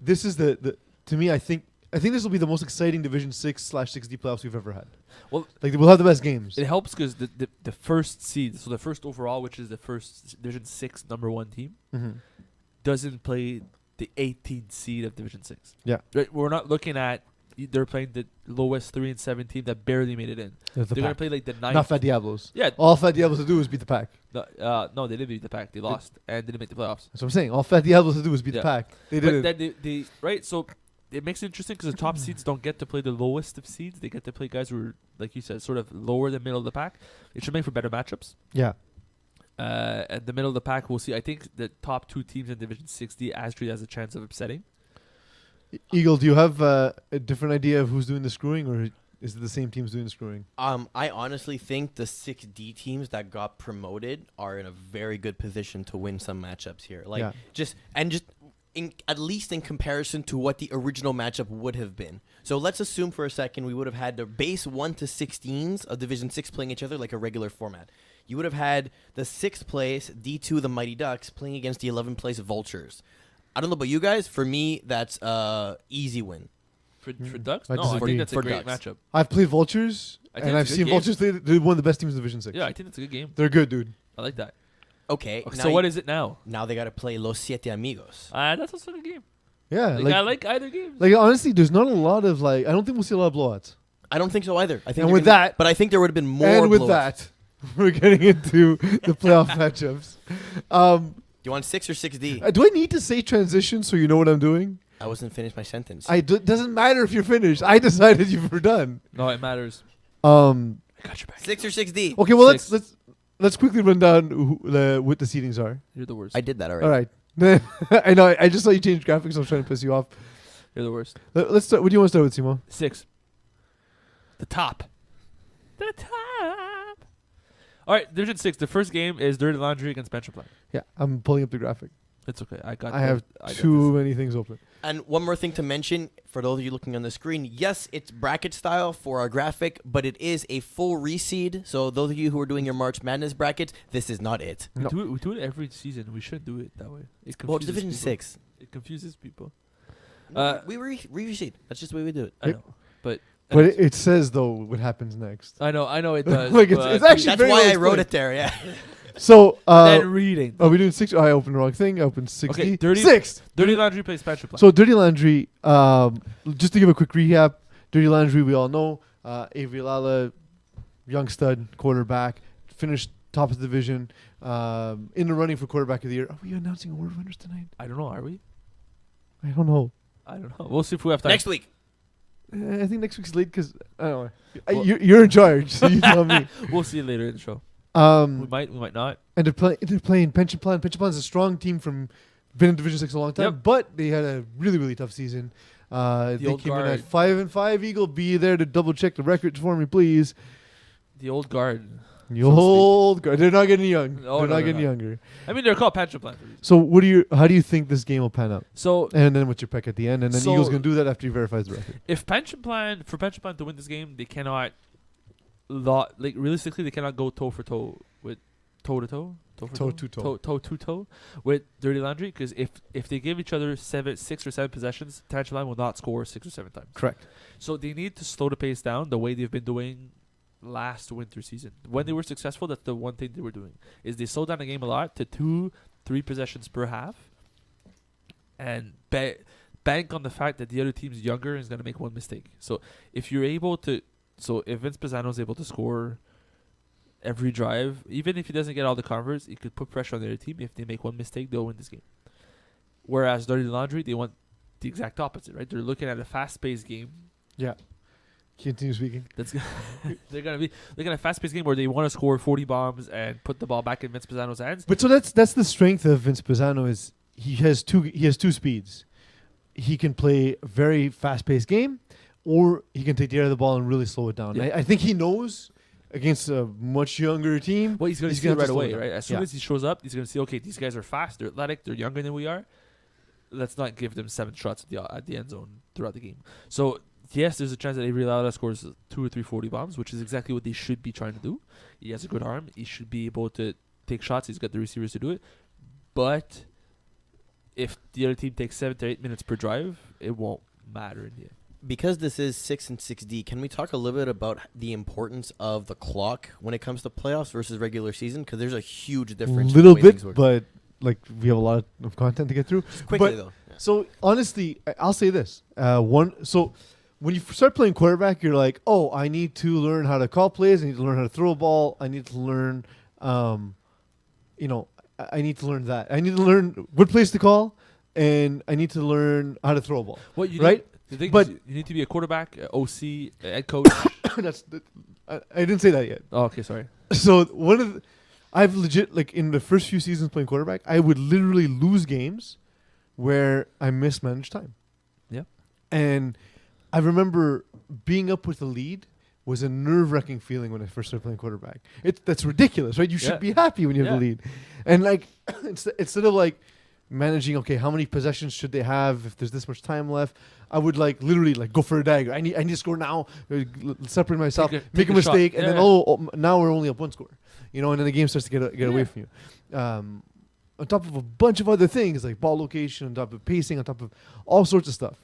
Speaker 1: this is the to me, I think this will be the most exciting Division 6/6D playoffs we've ever had.
Speaker 2: Well,
Speaker 1: like, we'll have the best games.
Speaker 2: it helps because the first seed, so the first overall, which is the first Division 6 number 1 team, doesn't play the 18th seed of Division 6.
Speaker 1: Yeah.
Speaker 2: Right? We're not looking at they're playing the lowest 3 and 7 team that barely made it in. They're going to play like the 9th.
Speaker 1: Not Fat Diablos.
Speaker 2: Yeah.
Speaker 1: All Fat Diablos to do is beat the pack.
Speaker 2: No, they didn't beat the pack. They lost and didn't make the playoffs.
Speaker 1: That's what I'm saying. All Fat Diablos to do is beat
Speaker 2: Yeah.
Speaker 1: the pack. They
Speaker 2: But
Speaker 1: did it.
Speaker 2: then they right, so it makes it interesting because the top seeds don't get to play the lowest of seeds. They get to play guys who are, like you said, sort of lower than middle of the pack. It should make for better matchups.
Speaker 1: Yeah.
Speaker 2: At the middle of the pack, we'll see. I think the top 2 teams in Division 6D actually has a chance of upsetting.
Speaker 1: Eagle, do you have a different idea of who's doing the screwing, or is it the same teams doing the screwing?
Speaker 3: I honestly think the 6D teams that got promoted are in a very good position to win some matchups here. Like,
Speaker 1: Yeah.
Speaker 3: at least in comparison to what the original matchup would have been. So let's assume for a second we would have had the base 1 to 16s of Division 6 playing each other like a regular format. You would have had the 6th place D2, the Mighty Ducks, playing against the 11th place Vultures. I don't know about you guys. For me, that's easy win.
Speaker 2: For Ducks?
Speaker 1: I
Speaker 2: No, I
Speaker 1: disagree.
Speaker 2: think that's a
Speaker 3: For
Speaker 2: great
Speaker 3: Ducks.
Speaker 2: matchup.
Speaker 1: I've played Vultures,
Speaker 2: I think
Speaker 1: and I've
Speaker 2: it's a good
Speaker 1: seen
Speaker 2: game.
Speaker 1: Vultures. They're one of the best teams in Division 6.
Speaker 2: Yeah, I think that's a good game.
Speaker 1: They're good, dude.
Speaker 2: I like that.
Speaker 3: Okay.
Speaker 2: So what is it now?
Speaker 3: Now they got to play Los Siete Amigos.
Speaker 2: That's also a good game.
Speaker 1: Yeah,
Speaker 2: Like, I like either game.
Speaker 1: like honestly, there's not a lot of I don't think we'll see a lot of blowouts.
Speaker 3: I don't think so either. I think
Speaker 1: And
Speaker 3: they're
Speaker 1: with
Speaker 3: gonna-
Speaker 1: that-
Speaker 3: but I think there would have been more.
Speaker 1: And with
Speaker 3: blowouts.
Speaker 1: that, we're getting into the playoff matchups.
Speaker 3: Do you want 6 or 6D?
Speaker 1: Do I need to say transition so you know what I'm doing?
Speaker 3: I wasn't finished my sentence.
Speaker 1: Doesn't matter if you're finished. I decided you were done.
Speaker 2: No, it matters.
Speaker 1: I
Speaker 2: got your back.
Speaker 3: 6 or 6D?
Speaker 1: Okay, well
Speaker 2: Six.
Speaker 1: let's quickly run down what the seedings are.
Speaker 2: You're the worst.
Speaker 3: I did that already.
Speaker 1: All right. I know. I just saw you change graphics. I was trying to piss you off.
Speaker 2: You're the worst.
Speaker 1: Let's start. What do you want to start with, Simo?
Speaker 2: 6. The top. The top. All right, Division 6. The first game is Dirty Laundry against Pension Plan.
Speaker 1: Yeah, I'm pulling up the graphic.
Speaker 2: It's okay. I
Speaker 1: have
Speaker 2: got
Speaker 1: too
Speaker 2: this.
Speaker 1: many things open.
Speaker 3: And one more thing to mention, for those of you looking on the screen, yes, it's bracket style for our graphic, but it is a full reseed. So those of you who are doing your March Madness brackets, this is not it.
Speaker 2: We
Speaker 1: No.
Speaker 2: do it every season. We shouldn't do it that way. It
Speaker 3: Well, it's
Speaker 2: confuses
Speaker 3: Division
Speaker 2: people.
Speaker 3: 6.
Speaker 2: It confuses people.
Speaker 3: We reseed. That's just the way we do it.
Speaker 2: I know. But
Speaker 1: But it says though what happens next.
Speaker 2: I know it does.
Speaker 1: Like, it's
Speaker 2: but
Speaker 1: actually
Speaker 3: That's
Speaker 1: very
Speaker 3: why
Speaker 1: well
Speaker 3: I wrote
Speaker 1: explained.
Speaker 3: it there, yeah.
Speaker 1: So
Speaker 2: then reading.
Speaker 1: are we doing 6? Oh, I opened the wrong thing. I opened 60.
Speaker 2: Okay, Dirty-
Speaker 1: 6.
Speaker 2: Dirty Laundry plays Pension Plan.
Speaker 1: So Dirty Laundry, just to give a quick recap, Dirty Laundry, we all know, Avery Lala, young stud, quarterback, finished top of the division, in the running for quarterback of the year. Are we announcing award winners tonight?
Speaker 2: I don't know. Are we?
Speaker 1: I don't know.
Speaker 2: I don't know. We'll see if we have time.
Speaker 3: Next week.
Speaker 1: I think next week's late because, I don't know.
Speaker 2: Well-
Speaker 1: You're in charge, so you tell me.
Speaker 2: We'll see you later in the show. We might not.
Speaker 1: And they're playing Pension Plan. Pension Plan's a strong team from been in Division 6 a long time,
Speaker 2: Yep.
Speaker 1: but they had a really, really tough season. They
Speaker 2: old
Speaker 1: came in
Speaker 2: guard.
Speaker 1: at 5-5. Eagle, be there to double check the records for me, please.
Speaker 2: The old guard.
Speaker 1: The
Speaker 2: So to speak.
Speaker 1: old guard. They're not getting young.
Speaker 2: No,
Speaker 1: they're
Speaker 2: no,
Speaker 1: not
Speaker 2: they're
Speaker 1: getting
Speaker 2: not.
Speaker 1: younger.
Speaker 2: I mean, they're called Pension Plan for a reason.
Speaker 1: So how do you think this game will pan out?
Speaker 2: So
Speaker 1: And then what's your pick at the end? And then
Speaker 2: So-
Speaker 1: Eagle's going to do that after he verifies the record.
Speaker 2: if Pension Plan to win this game, they cannot realistically they cannot go toe for toe with toe to toe.
Speaker 1: Toe to toe.
Speaker 2: Toe to toe with Dirty Laundry, because if they give each other 6 or 7 possessions, Pension Plan will not score 6 or 7 times.
Speaker 1: Correct.
Speaker 2: So they need to slow the pace down the way they've been doing last winter season. When they were successful, that's the one thing they were doing, is they slowed down the game a lot to 2-3 possessions per half. And bet bank on the fact that the other team's younger and is going to make one mistake. So if you're able to, if Vince Pisano is able to score every drive, even if he doesn't get all the converts, he could put pressure on the other team. If they make one mistake, they'll win this game. Whereas Dirty Laundry, they want the exact opposite, right? They're looking at a fast-paced game.
Speaker 1: Yeah. Continue speaking.
Speaker 2: They're gonna be looking at a fast-paced game where they want to score 40 bombs and put the ball back in Vince Pisano's hands.
Speaker 1: But so that's the strength of Vince Pisano is he has two speeds. He can play a very fast-paced game, or he can take the air of the ball and really slow it down.
Speaker 2: Yeah.
Speaker 1: I think he knows against a much younger team.
Speaker 2: Well, he's going to see
Speaker 1: gonna
Speaker 2: it
Speaker 1: have
Speaker 2: right
Speaker 1: to slow
Speaker 2: away,
Speaker 1: it down.
Speaker 2: right? As soon as he shows up, he's going to see, okay, these guys are fast, they're athletic, they're younger than we are. Let's not give them 7 shots at the end zone throughout the game. So, yes, there's a chance that Avery Lala scores 2 or 3 40 bombs, which is exactly what they should be trying to do. He has a good arm. He should be able to take shots. He's got the receivers to do it. But if the other team takes 7 to 8 minutes per drive, it won't matter in the end.
Speaker 3: Because this is 6 and 6D, can we talk a little bit about the importance of the clock when it comes to playoffs versus regular season? Because there's a huge difference.
Speaker 1: Little
Speaker 3: in the way things
Speaker 1: bit,
Speaker 3: work.
Speaker 1: but like we have a lot of content to get through.
Speaker 3: Just quickly
Speaker 1: but-
Speaker 3: though. Yeah.
Speaker 1: So honestly, I'll say this: so when you start playing quarterback, you're like, oh, I need to learn how to call plays. I need to learn how to throw a ball. I need to learn, I need to learn that. I need to learn what plays to call, and I need to learn how to throw a ball.
Speaker 2: What you
Speaker 1: Right?
Speaker 2: The thing
Speaker 1: But-
Speaker 2: is you need to be a quarterback, OC, head coach.
Speaker 1: I didn't say that yet.
Speaker 2: Oh, okay, sorry.
Speaker 1: So I've legit, like in the first few seasons playing quarterback, I would literally lose games where I mismanaged time.
Speaker 2: Yeah.
Speaker 1: And I remember being up with the lead was a nerve-wracking feeling when I first started playing quarterback. That's ridiculous, right? You should
Speaker 2: Yeah.
Speaker 1: be happy when you have
Speaker 2: Yeah.
Speaker 1: the lead. And like instead of like managing, okay, how many possessions should they have if there's this much time left, I would like literally like go for a dagger. I need to score now, separate myself,
Speaker 2: Take
Speaker 1: make a
Speaker 2: a shot.
Speaker 1: mistake, and
Speaker 2: Yeah,
Speaker 1: then
Speaker 2: yeah.
Speaker 1: now we're only up 1 score. And then the game starts to get away from you. On top of a bunch of other things like ball location, on top of pacing, on top of all sorts of stuff.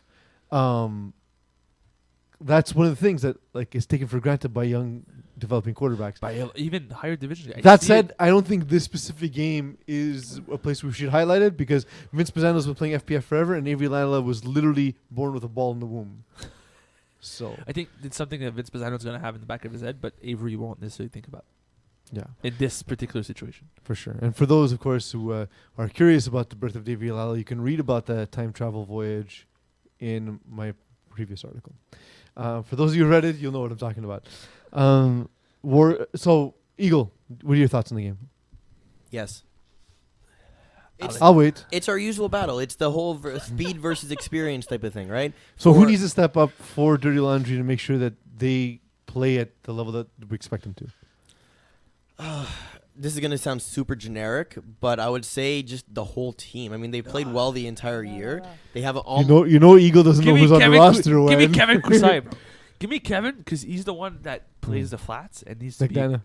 Speaker 1: That's one of the things that like is taken for granted by young developing quarterbacks.
Speaker 2: By even higher division. I
Speaker 1: That
Speaker 2: see
Speaker 1: said,
Speaker 2: it.
Speaker 1: I don't think this specific game is a place we should highlight it because Vince Pisano's been playing FPF forever, and Avery Lala was literally born with a ball in the womb. So
Speaker 2: I think it's something that Vince Pisano's going to have in the back of his head, but Avery won't necessarily think about
Speaker 1: yeah,
Speaker 2: in this particular situation.
Speaker 1: for sure. And for those, of course, who are curious about the birth of Avery Lala, you can read about the time travel voyage in my previous article. For those of you who read it, you'll know what I'm talking about. So, Eagle, what are your thoughts on the game?
Speaker 3: Yes.
Speaker 1: I'll wait.
Speaker 3: It's our usual battle. It's the whole speed versus experience type of thing, right?
Speaker 1: So who
Speaker 3: For-
Speaker 1: needs to step up for Dirty Laundry to make sure that they play at the level that we expect them to?
Speaker 3: This is going to sound super generic, but I would say just the whole team. I mean, they played well the entire year. They have an
Speaker 1: You know, Eagle doesn't know who's on the roster.
Speaker 2: Give me
Speaker 1: when.
Speaker 2: Kevin Kusai, bro. Give me Kevin because he's the one that plays the flats and needs to
Speaker 1: Like
Speaker 2: be
Speaker 1: Dana.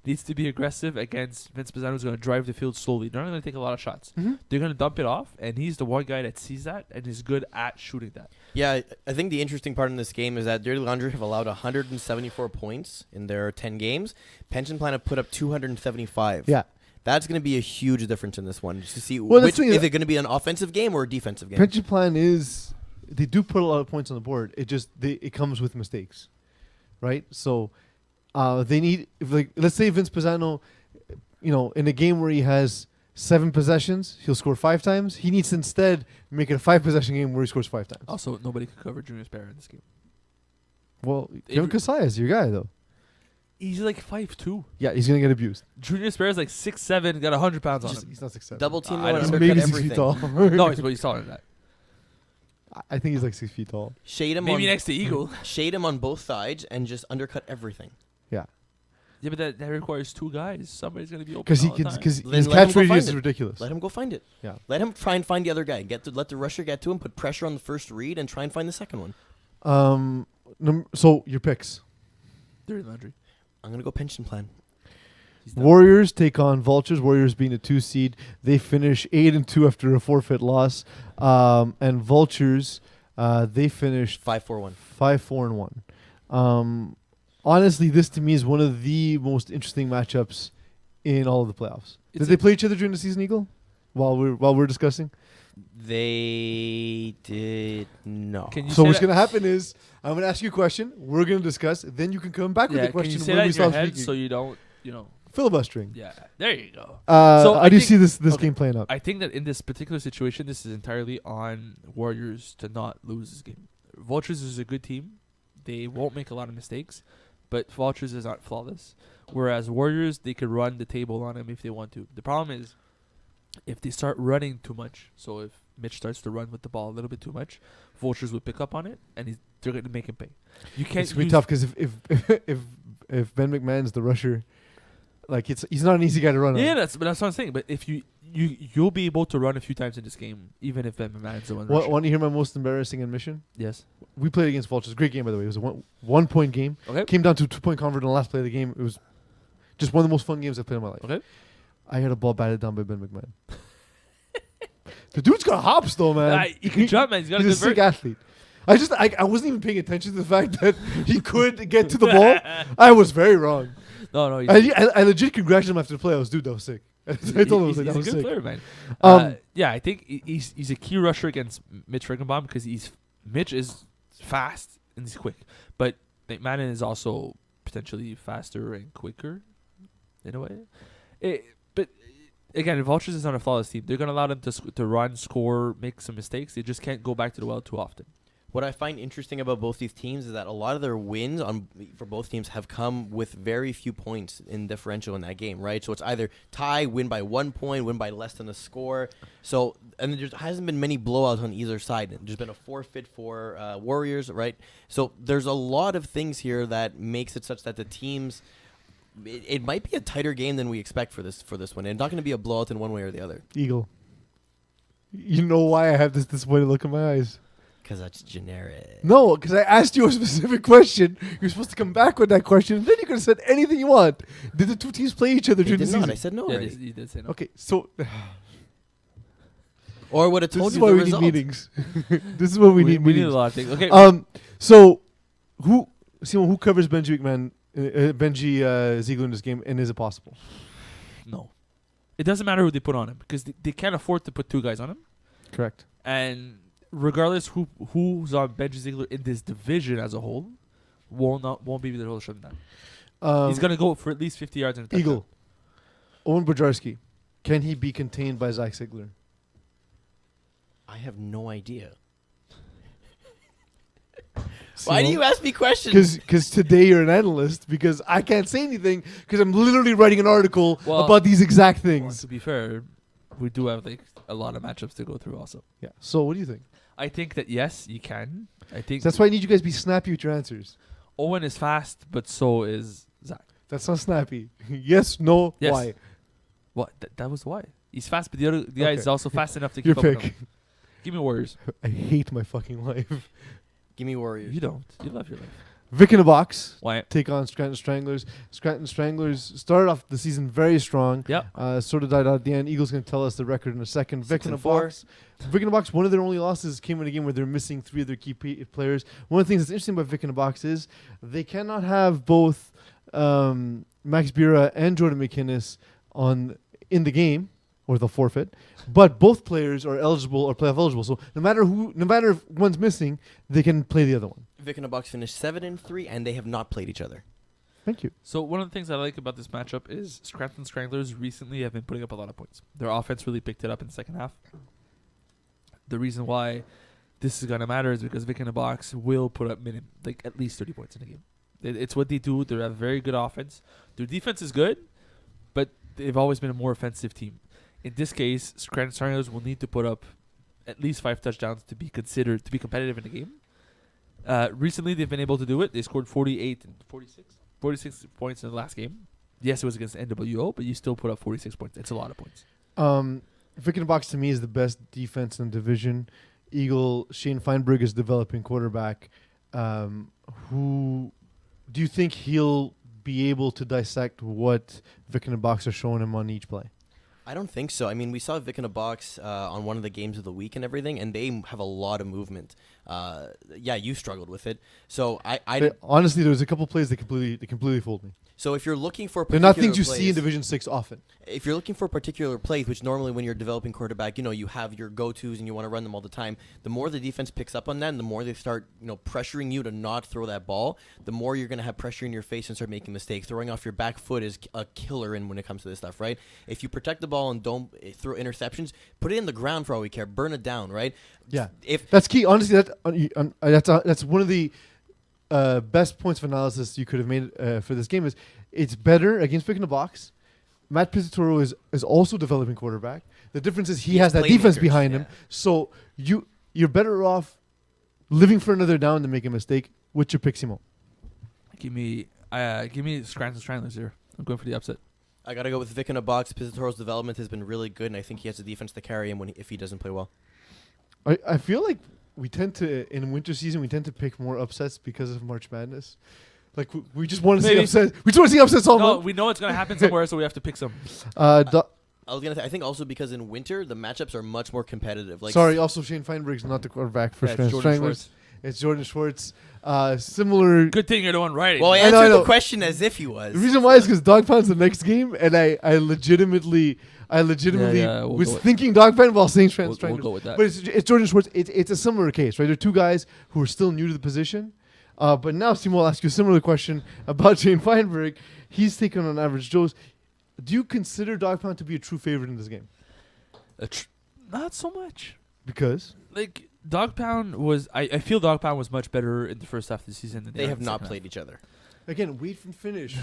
Speaker 2: needs to be aggressive against Vince Pisano. Who's going to drive the field slowly. They're not going to take a lot of shots.
Speaker 1: Mhm.
Speaker 2: They're going to dump it off, and he's the one guy that sees that and is good at shooting that.
Speaker 3: Yeah, I think the interesting part in this game is that Dirty Laundry have allowed 174 points in their 10 games. Pension Plan have put up 275.
Speaker 1: Yeah.
Speaker 3: That's going to be a huge difference in this one. Just to see
Speaker 1: Well,
Speaker 3: which,
Speaker 1: that's the thing
Speaker 3: is
Speaker 1: is-
Speaker 3: it going to be an offensive game or a defensive game?
Speaker 1: Pension Plan is they do put a lot of points on the board. It comes with mistakes, right? So they need let's say Vince Pisano, in a game where he has 7 possessions, he'll score 5 times. He needs to instead make it a 5-possession game where he scores 5 times.
Speaker 2: Also, nobody could cover Junior Sparrow in this game.
Speaker 1: Well, Kevin Kasai is your guy though.
Speaker 2: He's like 5'2".
Speaker 1: Yeah, he's gonna get abused.
Speaker 2: Junior Sparrow's like 6'7", got 100 pounds on him.
Speaker 1: He's not 6'7".
Speaker 3: Double team
Speaker 2: I
Speaker 3: him
Speaker 2: don't
Speaker 3: and
Speaker 2: know.
Speaker 1: Maybe
Speaker 3: undercut
Speaker 1: 6 feet
Speaker 3: everything.
Speaker 1: tall.
Speaker 2: No, he's taller than that.
Speaker 1: I think he's like 6 feet tall.
Speaker 3: Shade him
Speaker 2: Maybe
Speaker 3: on
Speaker 2: next to Eagle.
Speaker 3: shade him on both sides and just undercut everything.
Speaker 1: Yeah,
Speaker 2: Yeah, but that requires 2 guys. Somebody's gonna be open.
Speaker 1: because
Speaker 2: all the time.
Speaker 3: Then
Speaker 1: his
Speaker 3: let him
Speaker 1: catch
Speaker 3: go
Speaker 1: radius
Speaker 3: find
Speaker 1: is
Speaker 3: it.
Speaker 1: ridiculous.
Speaker 3: Let him go find it.
Speaker 1: Yeah.
Speaker 3: Let him try and find the other guy. Let the rusher get to him, put pressure on the first read, and try and find the second one.
Speaker 1: So your picks:
Speaker 2: Dirty Laundry.
Speaker 3: I'm going to go Pension Plan.
Speaker 2: He's done.
Speaker 1: Warriors take on Vultures. Warriors being a 2 seed, they finish 8-2 after a forfeit loss, and Vultures they finished
Speaker 3: 5-4-1.
Speaker 1: 5-4-1. Honestly, this to me is one of the most interesting matchups in all of the playoffs. Did
Speaker 2: It's
Speaker 1: they
Speaker 2: a-
Speaker 1: play each other during the season, Eagle? while we're discussing?
Speaker 3: They did no.
Speaker 2: Can you
Speaker 1: So
Speaker 2: say
Speaker 1: what's
Speaker 2: that-
Speaker 1: gonna happen is I'm gonna ask you a question. We're gonna discuss. Then you can come back with
Speaker 2: Yeah,
Speaker 1: the
Speaker 2: can you
Speaker 1: question
Speaker 2: say
Speaker 1: when
Speaker 2: that
Speaker 1: we
Speaker 2: in your
Speaker 1: stop
Speaker 2: head
Speaker 1: speaking.
Speaker 2: so you don't, you know?
Speaker 1: Filibustering.
Speaker 2: Yeah, there you go.
Speaker 1: So
Speaker 2: I
Speaker 1: how do you
Speaker 2: think-
Speaker 1: see this
Speaker 2: okay.
Speaker 1: game playing out?
Speaker 2: I think that in this particular situation, this is entirely on Warriors to not lose this game. Vultures is a good team. They won't make a lot of mistakes, but Vultures is not flawless. Whereas Warriors, they could run the table on them if they want to. The problem is if they start running too much. So if Mitch starts to run with the ball a little bit too much, Vultures would pick up on it, and they're going to make him pay. You can't.
Speaker 1: It's gonna be
Speaker 2: use-
Speaker 1: tough because if Ben McMahon's the rusher, like he's not an easy guy to run
Speaker 2: Yeah,
Speaker 1: on.
Speaker 2: that's what I'm saying. But if you'll be able to run a few times in this game, even if Ben McMahon's the one. rushing.
Speaker 1: Want to hear my most embarrassing admission?
Speaker 2: Yes.
Speaker 1: We played against Vultures. Great game, by the way. It was a one point game.
Speaker 2: Okay.
Speaker 1: Came down to a 2-point convert in the last play of the game. It was just one of the most fun games I've played in my life.
Speaker 2: Okay.
Speaker 1: I had a ball batted down by Ben McMahon. The dude's got hops, though, man.
Speaker 2: He can jump, man. He's got
Speaker 1: He's
Speaker 2: a
Speaker 1: a
Speaker 2: good
Speaker 1: sick
Speaker 2: vert.
Speaker 1: athlete. I wasn't even paying attention to the fact that he could get to the ball. I was very wrong.
Speaker 2: No, he's,
Speaker 1: I legit congratulated him after the play. I was, dude, that was sick. I told him, I was like,
Speaker 2: he's
Speaker 1: that
Speaker 2: a
Speaker 1: was
Speaker 2: good
Speaker 1: sick.
Speaker 2: player, man.
Speaker 1: Um,
Speaker 2: Yeah, I think he's a key rusher against Mitch Regenbaum because Mitch is fast and he's quick, but McMahon is also potentially faster and quicker in a way. But again, Vultures is not a flawless team. They're gonna allow them to run, score, make some mistakes. They just can't go back to the well too often.
Speaker 3: What I find interesting about both these teams is that a lot of their wins for both teams have come with very few points in differential in that game, right? So it's either tie, win by 1 point, win by less than a score. So, and there hasn't been many blowouts on either side. There's been a forfeit for Warriors, right? So there's a lot of things here that makes it such that the teams, it might be a tighter game than we expect for this one. And it's not going to be a blowout in one way or the other.
Speaker 1: Eagle. You know why I have this disappointed look in my eyes?
Speaker 3: Because that's generic.
Speaker 1: No, because I asked you a specific question. You're supposed to come back with that question, and then you could have said anything you want. Did the two teams play each other
Speaker 3: They
Speaker 1: during the
Speaker 3: did
Speaker 1: season?
Speaker 3: not. I said no
Speaker 2: Yeah,
Speaker 3: already.
Speaker 2: you did say no.
Speaker 1: Okay, so
Speaker 3: Or would have
Speaker 1: this
Speaker 3: told
Speaker 1: is
Speaker 3: you
Speaker 1: why
Speaker 3: the
Speaker 1: we
Speaker 3: result.
Speaker 1: need meetings. This is what we need
Speaker 2: We need
Speaker 1: meetings.
Speaker 2: a lot of things. Okay.
Speaker 1: So who covers Benji McMahon, Benji Ziegler in this game, and is it possible?
Speaker 2: No. It doesn't matter who they put on him because they can't afford to put two guys on him.
Speaker 1: Correct.
Speaker 2: And regardless who's on Benji Ziegler in this division as a whole, won't be able to shut him down. He's gonna go for at least 50 yards in a touchdown.
Speaker 1: Eagle. Owen Bojarski. Can he be contained by Zach Ziegler?
Speaker 3: I have no idea. Why do you ask me questions?
Speaker 1: Because today you're an analyst. Because I can't say anything. Because I'm literally writing an article
Speaker 2: Well,
Speaker 1: about these exact
Speaker 2: Well,
Speaker 1: things.
Speaker 2: to be fair, we do have like a lot of matchups to go through also.
Speaker 1: Yeah. So what do you think?
Speaker 2: I think that yes, you can. I think
Speaker 1: That's why I need you guys to be snappy with your answers.
Speaker 2: Owen is fast, but so is Zach.
Speaker 1: That's not snappy. Yes. No.
Speaker 2: Yes.
Speaker 1: Why?
Speaker 2: What? That was why. He's fast, but the other guy is
Speaker 1: Okay.
Speaker 2: also fast enough to
Speaker 1: Your
Speaker 2: keep up with
Speaker 1: pick.
Speaker 2: him. Give me Warriors.
Speaker 1: I hate my fucking life.
Speaker 3: Give me Warriors.
Speaker 2: You don't. You love your life.
Speaker 1: Vic in a box.
Speaker 2: Why?
Speaker 1: Take on Scranton Stranglers. Scranton Stranglers started off the season very strong.
Speaker 2: Yep.
Speaker 1: Sort of died out at the end. Eagles going to tell us the record in a second. Vic in a
Speaker 3: 6-4.
Speaker 1: box. Vic in a box. One of their only losses came in a game where they're missing 3 of their key players. One of the things that's interesting about Vic in a box is they cannot have both Max Bira and Jordan McInnes in the game, or they'll forfeit. But both players are eligible or playoff eligible. So no matter if one's missing, they can play the other one.
Speaker 3: Vic and the Bucks finished 7-3, and they have not played each other.
Speaker 1: Thank you.
Speaker 2: So one of the things I like about this matchup is Scranton Stranglers recently have been putting up a lot of points. Their offense really picked it up in the second half. The reason why this is gonna matter is because Vic in the box will put up at least 30 points in the game. It's what they do. They have a very good offense. Their defense is good, but they've always been a more offensive team. In this case, Scranton Stranglers will need to put up at least 5 touchdowns to be considered to be competitive in the game. Recently, they've been able to do it. They scored 46 points in the last game. Yes, it was against NWO, but you still put up 46 points. It's a lot of points.
Speaker 1: Vic in the box to me is the best defense in the division. Eagle Shane Feinberg is developing quarterback. Who do you think he'll be able to dissect what Vic in the box are showing him on each play?
Speaker 3: I don't think so. I mean, we saw Vic in a box on one of the games of the week and everything, and they have a lot of movement. Yeah, you struggled with it. So I
Speaker 1: Honestly, there was a couple plays that completely fooled me.
Speaker 3: So if you're looking for
Speaker 1: They're not
Speaker 3: particular
Speaker 1: things you see in
Speaker 3: plays-
Speaker 1: Division 6 often.
Speaker 3: If you're looking for particular plays, which normally when you're developing quarterback, you have your go-tos and you want to run them all the time. The more the defense picks up on that, and the more they start, pressuring you to not throw that ball, the more you're going to have pressure in your face and start making mistakes. Throwing off your back foot is a killer when it comes to this stuff, right? If you protect the ball and don't throw interceptions, put it in the ground for all we care. Burn it down, right?
Speaker 1: Yeah.
Speaker 3: If
Speaker 1: That's key. Honestly, that's one of the best points of analysis you could have made for this game. Is it's better against pick in the box. Matt Pizzatoro is also developing quarterback. The difference is he has that defense
Speaker 3: playmakers,
Speaker 1: behind him.
Speaker 3: yeah.
Speaker 1: So you're better off living for another down than make a mistake with your pick, Simon.
Speaker 2: Give me Scranton Stranglers here. I'm going for the upset.
Speaker 3: I got to go with Vic in a box. Pizzatoro's development has been really good, and I think he has the defense to carry him if he doesn't play well.
Speaker 1: I feel like we tend to, in winter season, we tend to pick more upsets because of March Madness. Like, we just want to see
Speaker 2: Maybe.
Speaker 1: upsets. We just want to see upsets all
Speaker 2: No,
Speaker 1: month.
Speaker 2: we know it's going to happen somewhere, so we have to pick some.
Speaker 3: I was gonna say, I think also because in winter the matchups are much more competitive. Like
Speaker 1: Sorry, also Shane Feinberg's not the quarterback for
Speaker 2: Yeah, it's Jordan
Speaker 1: Stranglers.
Speaker 2: Schwartz.
Speaker 1: It's Jordan Schwartz. Similar.
Speaker 2: Good thing you're the one writing.
Speaker 3: Well, he
Speaker 1: I know,
Speaker 3: answered
Speaker 1: I know.
Speaker 3: the question as if he was.
Speaker 1: The reason why is because Dog Pound's the next game, and I legitimately
Speaker 2: we'll
Speaker 1: was
Speaker 2: go with-
Speaker 1: thinking Dog Pound while saying
Speaker 2: we'll
Speaker 1: Stranglers.
Speaker 2: go with that.
Speaker 1: But it's Jordan Schwartz. It's a similar case, right? There are two guys who are still new to the position. But now, Simon will ask you a similar question about Shane Feinberg. He's taking on Average Joe's. Do you consider Dog Pound to be a true favorite in this game?
Speaker 2: Not so much.
Speaker 1: Because
Speaker 2: Like Dog Pound was, I feel Dog Pound was much better in the first half of the season than
Speaker 3: They
Speaker 2: are
Speaker 3: have
Speaker 2: in the
Speaker 3: not
Speaker 2: second
Speaker 3: played each other.
Speaker 1: again, wait and finish.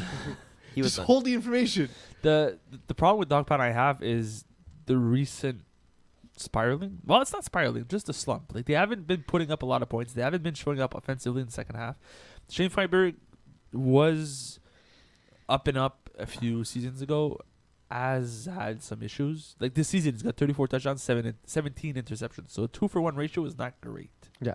Speaker 3: He was
Speaker 1: Just
Speaker 3: done.
Speaker 1: hold the information.
Speaker 2: half. The problem with Dog Pound I have is the recent spiraling. Well, it's not spiraling, just a slump. Like they haven't been putting up a lot of points. They haven't been showing up offensively in the second half. Shane Feinberg was up and up a few seasons ago. Has had some issues. Like this season, he's got 34 touchdowns, 17 interceptions. So a 2-for-1 ratio is not great.
Speaker 1: Yeah.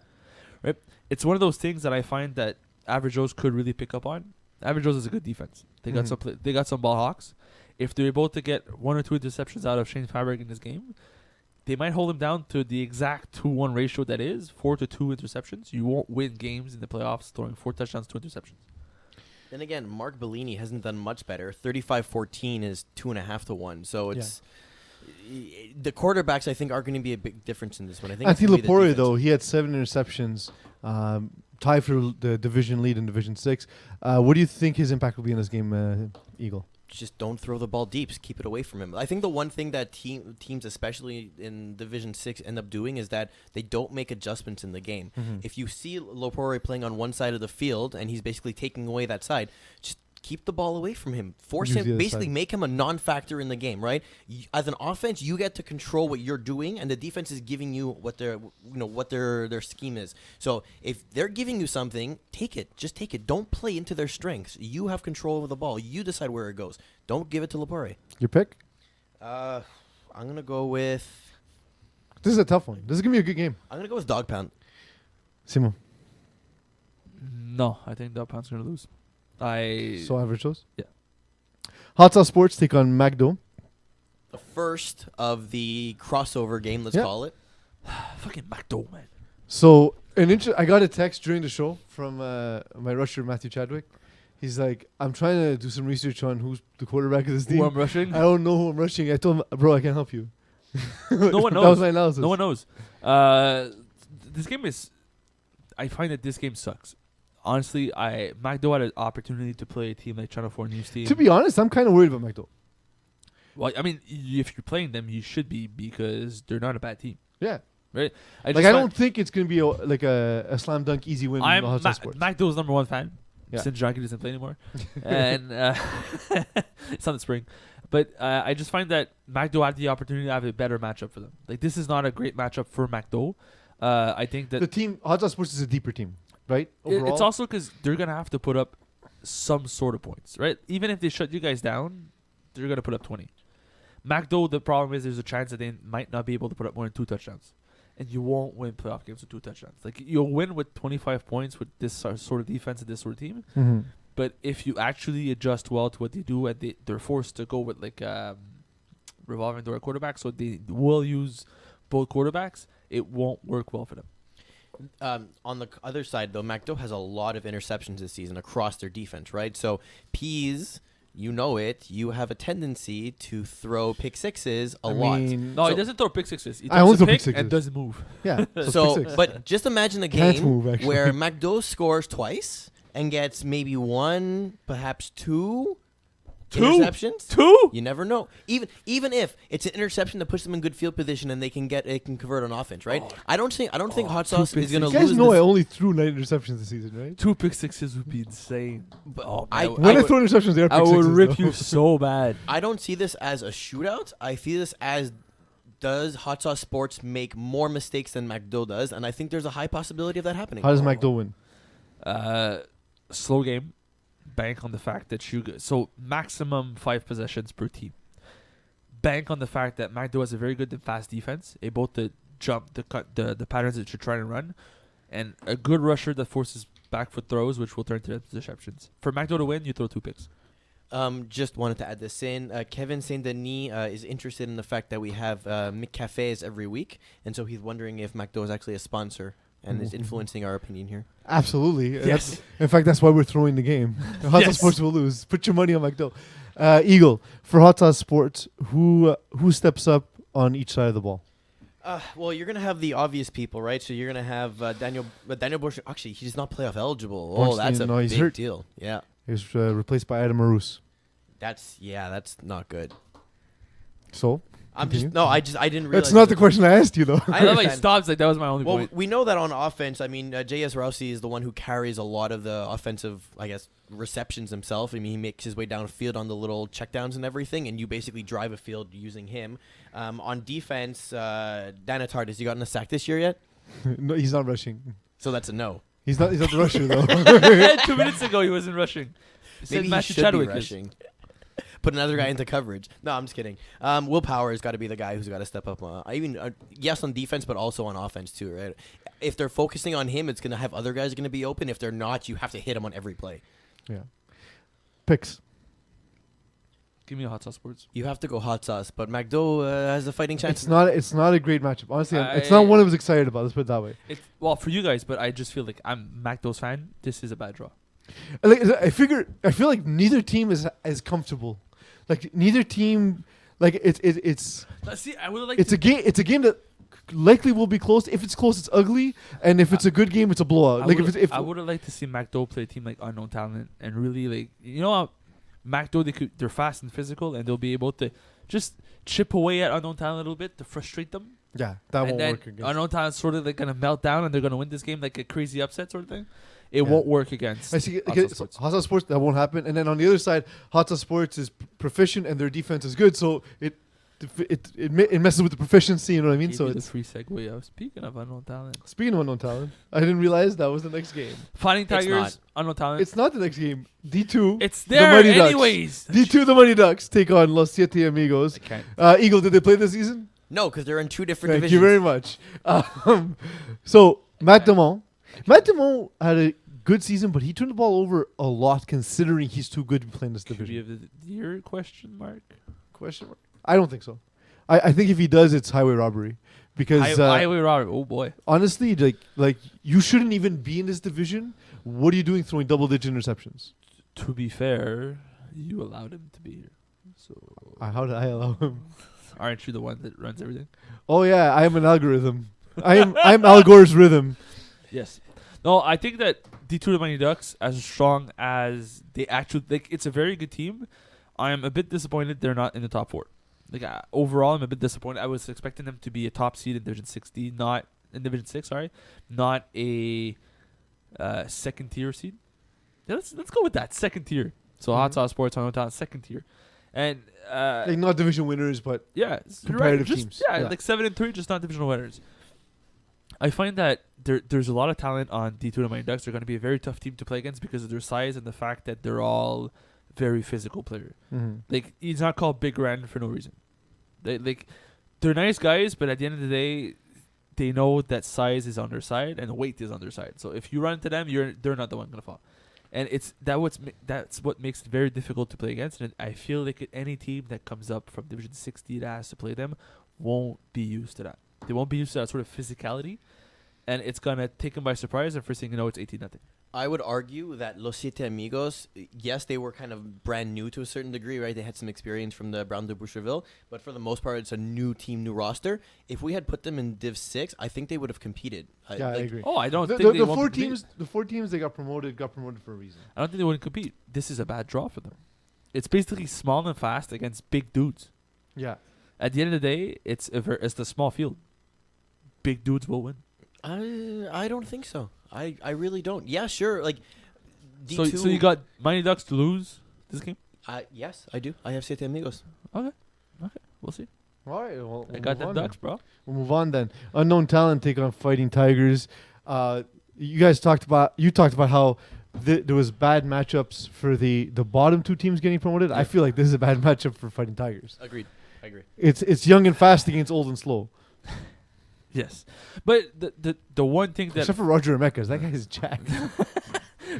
Speaker 2: Right? It's one of those things that I find that Average Joe's could really pick up on. Average Joe's is a good defense. They got
Speaker 1: Mhm.
Speaker 2: they got some ball hawks. If they're able to get 1 or 2 interceptions out of Shane Feinberg in this game, they might hold him down to the exact 2-1 ratio that is 4-2 interceptions. You won't win games in the playoffs throwing 4 touchdowns, 2 interceptions.
Speaker 3: Then again, Mark Bellini hasn't done much better. 35-14 is 2.5 to 1. So it's the quarterbacks. I think are going to be a big difference in this one. I think.
Speaker 1: Anthony
Speaker 3: it's gonna be the
Speaker 1: Lepore, though,
Speaker 3: defense.
Speaker 1: he had 7 interceptions, tied for the division lead in Division 6. What do you think his impact will be in this game, Eagle?
Speaker 3: Just don't throw the ball deep. Just keep it away from him. I think the one thing that teams, especially in Division 6, end up doing is that they don't make adjustments in the game. If you see Lepore playing on one side of the field and he's basically taking away that side, just keep the ball away from him. Force
Speaker 1: Use the
Speaker 3: him,
Speaker 1: other
Speaker 3: basically
Speaker 1: side.
Speaker 3: make him a non-factor in the game, right? As an offense, you get to control what you're doing, and the defense is giving you what their scheme is. So if they're giving you something, take it. Just take it. Don't play into their strengths. You have control over the ball. You decide where it goes. Don't give it to Lepore.
Speaker 1: Your pick?
Speaker 3: I'm gonna go with
Speaker 1: This is a tough one. This is going to be a good game.
Speaker 3: Dog Pound.
Speaker 1: Simon.
Speaker 2: No, I think Dog Pound's going to lose.
Speaker 1: So Average Joe's?
Speaker 2: Yeah.
Speaker 1: Hot Sauce Sports take on McDo.
Speaker 3: The first of the crossover game, let's
Speaker 1: Yeah.
Speaker 3: call it.
Speaker 2: Fucking McDo, man.
Speaker 1: So I got a text during the show from my rusher, Matthew Chadwick. He's like, I'm trying to do some research on who's the quarterback of this team.
Speaker 2: Who I'm rushing?
Speaker 1: I don't know who I'm rushing. I told him, bro, I can't help you.
Speaker 2: No one
Speaker 1: That was
Speaker 2: knows.
Speaker 1: my analysis.
Speaker 2: No one knows. This game is. I find that this game sucks. Honestly, McDo had an opportunity to play a team like Channel 4 News team.
Speaker 1: To be honest, I'm kind of worried about McDo.
Speaker 2: Well, I mean, if you're playing them, you should be because they're not a bad team,
Speaker 1: Yeah.
Speaker 2: right?
Speaker 1: I don't think it's going to be a slam dunk easy win in
Speaker 2: I'm
Speaker 1: the Hot Sauce Sports.
Speaker 2: McDo's number one fan
Speaker 1: Yeah.
Speaker 2: since Johnny doesn't play anymore, and it's not the spring. But I just find that McDo had the opportunity to have a better matchup for them. Like this is not a great matchup for McDo. I think that
Speaker 1: The team, Hot Sauce Sports is a deeper team, right? Overall.
Speaker 2: it's also because they're gonna have to put up some sort of points, right? Even if they shut you guys down, they're gonna put up 20. McDo, the problem is there's a chance that they might not be able to put up more than 2 touchdowns, and you won't win playoff games with 2 touchdowns. Like you'll win with 25 points with this sort of defense and this sort of team.
Speaker 1: Mhm.
Speaker 2: But if you actually adjust well to what they do, and they're forced to go with like revolving door quarterback, so they will use both quarterbacks, it won't work well for them.
Speaker 3: On the other side, though, MacDo has a lot of interceptions this season across their defense, right? So Peeze, you know it. You have a tendency to throw pick sixes a lot.
Speaker 2: No, he doesn't throw pick sixes. He
Speaker 1: I only
Speaker 2: throws a
Speaker 1: throw pick
Speaker 2: pick
Speaker 1: sixes.
Speaker 2: and doesn't move.
Speaker 1: Yeah. So,
Speaker 3: So,
Speaker 1: pick six.
Speaker 3: but just imagine a
Speaker 1: Can't
Speaker 3: game
Speaker 1: move, actually.
Speaker 3: where MacDo scores twice and gets maybe one, perhaps two interceptions.
Speaker 2: Two?
Speaker 3: You never know. Even if it's an interception that puts them in good field position and they can convert on offense, right? I don't think Hot Sauce is going to
Speaker 1: you guys
Speaker 3: lose.
Speaker 1: know I
Speaker 3: this.
Speaker 1: only threw 9 interceptions this season, right?
Speaker 2: 2 pick sixes would be insane. Oh,
Speaker 3: I-
Speaker 2: man,
Speaker 1: When I
Speaker 3: would-
Speaker 1: throw interceptions, they are pick
Speaker 2: I would
Speaker 1: sixes,
Speaker 2: rip
Speaker 1: though.
Speaker 2: you so bad.
Speaker 3: I don't see this as a shootout. I see this as, does Hot Sauce Sports make more mistakes than MacDo does? And I think there's a high possibility of that happening.
Speaker 1: How does MacDo win?
Speaker 2: Slow game. Bank on the fact that so maximum 5 possessions per team. Bank on the fact that MacDo has a very good and fast defense, able to jump the patterns that you're trying to run, and a good rusher that forces back foot throws, which will turn to interceptions. For MacDo to win, you throw 2 picks.
Speaker 3: Just wanted to add this in. Kevin Saint Denis is interested in the fact that we have McCafés every week, and so he's wondering if MacDo is actually a sponsor and is influencing our opinion here.
Speaker 1: Absolutely.
Speaker 2: Yes.
Speaker 1: In fact, that's why we're throwing the game. Hot Sauce
Speaker 2: Yes.
Speaker 1: Sports will lose. Put your money on MacDo. Eagle, for Hot Sauce Sports, who steps up on each side of the ball?
Speaker 3: Well, you're gonna have the obvious people, right? So you're gonna have Daniel Bush. Actually, he's not playoff eligible. Oh, that's a
Speaker 1: he's
Speaker 3: big
Speaker 1: hurt.
Speaker 3: deal. Yeah,
Speaker 1: He was replaced by Adam Marous.
Speaker 3: that's not good.
Speaker 1: So?
Speaker 3: I
Speaker 1: Continue.
Speaker 3: didn't realize.
Speaker 1: That's not the question I asked you, though.
Speaker 2: I love how he
Speaker 3: understand.
Speaker 2: stops like that was my only
Speaker 3: Well,
Speaker 2: point.
Speaker 3: we know that on offense. I mean, J.S. Rousey is the one who carries a lot of the offensive, I guess, receptions himself. I mean, he makes his way downfield on the little checkdowns and everything, and you basically drive a field using him. On defense, Danatard, has he gotten a sack this year yet?
Speaker 1: No, he's not rushing.
Speaker 3: So that's a no.
Speaker 1: He's not the rusher, though.
Speaker 2: 2 minutes ago, he wasn't rushing. He said
Speaker 3: Maybe he
Speaker 2: Matthew
Speaker 3: should be
Speaker 2: Chadwick is.
Speaker 3: rushing. Put another guy into coverage. No, I'm just kidding. Will Power has got to be the guy who's got to step up. Yes, on defense, but also on offense too, right? If they're focusing on him, it's going to have other guys going to be open. If they're not, you have to hit him on every play.
Speaker 1: Yeah. Picks.
Speaker 2: Give me a Hot Sauce Sports.
Speaker 3: You have to go Hot Sauce, but MacDo has a fighting chance.
Speaker 1: It's not a great matchup. Honestly, it's not one I was excited about. Let's put it that way.
Speaker 2: Well, for you guys, but I just feel like I'm MacDo's fan. This is a bad draw.
Speaker 1: I feel like neither team is as comfortable. Like neither team, like it's
Speaker 2: See, I would like.
Speaker 1: it's a game. It's a game that likely will be close. If it's close, it's ugly, and if it's a good game, it's a blowout.
Speaker 2: I would have liked to see MacDo play a team like Unknown Talent and really how MacDo they're fast and physical and they'll be able to just chip away at Unknown Talent a little bit to frustrate them.
Speaker 1: yeah, that
Speaker 2: And
Speaker 1: won't
Speaker 2: then
Speaker 1: work against.
Speaker 2: Unknown Talent's sort of like gonna melt down and they're gonna win this game like a crazy upset sort of thing. It
Speaker 1: Yeah.
Speaker 2: won't work against.
Speaker 1: I see.
Speaker 2: Hot
Speaker 1: Okay,
Speaker 2: Sauce
Speaker 1: so
Speaker 2: Sports.
Speaker 1: Hot Sauce Sports, that won't happen. And then on the other side, Hot Sauce Sports is proficient and their defense is good, so it messes with the proficiency. You know what I mean?
Speaker 2: Gave
Speaker 1: So
Speaker 2: you the
Speaker 1: it's
Speaker 2: free segue. I was speaking of Unknown Talent.
Speaker 1: speaking of Unknown Talent, I didn't realize that was the next game.
Speaker 2: Fighting
Speaker 3: It's
Speaker 2: Tigers,
Speaker 3: not.
Speaker 2: Unknown Talent.
Speaker 1: It's not the next game. D2.
Speaker 2: It's
Speaker 1: the
Speaker 2: there
Speaker 1: Mighty Ducks.
Speaker 2: anyways.
Speaker 1: D2, the Money Ducks take on Los Siete Amigos.
Speaker 2: I can't.
Speaker 1: Eagle, did they play this season?
Speaker 3: No, because they're in two different
Speaker 1: Thank
Speaker 3: divisions.
Speaker 1: you very much. So Matt Damon had a good season, but he turned the ball over a lot considering he's too good to play in this
Speaker 2: Could be
Speaker 1: division.
Speaker 2: of the year question mark.
Speaker 1: Question mark? I don't think so. I think if he does, it's highway robbery. Because
Speaker 2: Highway Robert. Oh boy.
Speaker 1: honestly, like you shouldn't even be in this division. What are you doing throwing double-digit interceptions?
Speaker 2: To be fair, you allowed him to be here. So
Speaker 1: How did I allow him?
Speaker 2: aren't you the one that runs everything?
Speaker 1: Oh yeah, I am an algorithm. I'm Al Gore's rhythm.
Speaker 2: Yes. No, I think that D2 the Mighty Ducks, as strong as they actually, it's a very good team. I am a bit disappointed they're not in the top 4. Overall, I'm a bit disappointed. I was expecting them to be a top seed in Division 60, not in Division 6. Sorry, not a second tier seed. Yeah, let's go with that second tier. So Hot
Speaker 1: Mhm.
Speaker 2: Sauce Sports, Unknown Talent, second tier, and
Speaker 1: Like not division winners, but
Speaker 2: yeah, you're
Speaker 1: competitive
Speaker 2: just,
Speaker 1: teams.
Speaker 2: Yeah,
Speaker 1: Yeah.
Speaker 2: like 7 and 3, just not divisional winners. I find that there's a lot of talent on D2 the Mighty Ducks. They're going to be a very tough team to play against because of their size and the fact that they're all very physical players. Like he's not called Big Ren for no reason. They're nice guys, but at the end of the day, they know that size is on their side and weight is on their side. So if you run into them, they're not the one going to fall. And that's what makes it very difficult to play against. And I feel like any team that comes up from Division 60 that has to play them won't be used to that. They won't be used to that sort of physicality. and it's gonna take them by surprise. And first thing you know, it's 18-0.
Speaker 3: I would argue that Los Siete Amigos, yes, they were kind of brand new to a certain degree, right? They had some experience from the Brown de Boucherville, but for the most part, it's a new team, new roster. If we had put them in Div 6, I think they would have competed.
Speaker 1: I agree.
Speaker 2: Oh, I don't
Speaker 1: The,
Speaker 2: think
Speaker 1: the,
Speaker 2: they
Speaker 1: the
Speaker 2: won't
Speaker 1: four
Speaker 2: compete.
Speaker 1: teams, the 4 teams that got promoted for a reason.
Speaker 2: I don't think they wouldn't compete. This is a bad draw for them. It's basically small and fast against big dudes.
Speaker 1: Yeah.
Speaker 2: At the end of the day, it's the small field. Big dudes will win.
Speaker 3: I don't think so. I really don't. Yeah, sure. Like D2.
Speaker 2: So you got Mighty Ducks to lose this game?
Speaker 3: Yes, I do. I have Siete Amigos.
Speaker 2: Okay, we'll see.
Speaker 1: All right. Well,
Speaker 2: I got them Ducks, bro.
Speaker 1: We'll move on then. Unknown Talent take on Fighting Tigers. You talked about how there was bad matchups for the bottom 2 teams getting promoted. I feel like this is a bad matchup for Fighting Tigers.
Speaker 3: Agreed. I agree.
Speaker 1: It's young and fast against old and slow.
Speaker 2: Yes, but the one thing that
Speaker 1: Except for Roger Emekas, that guy is jacked.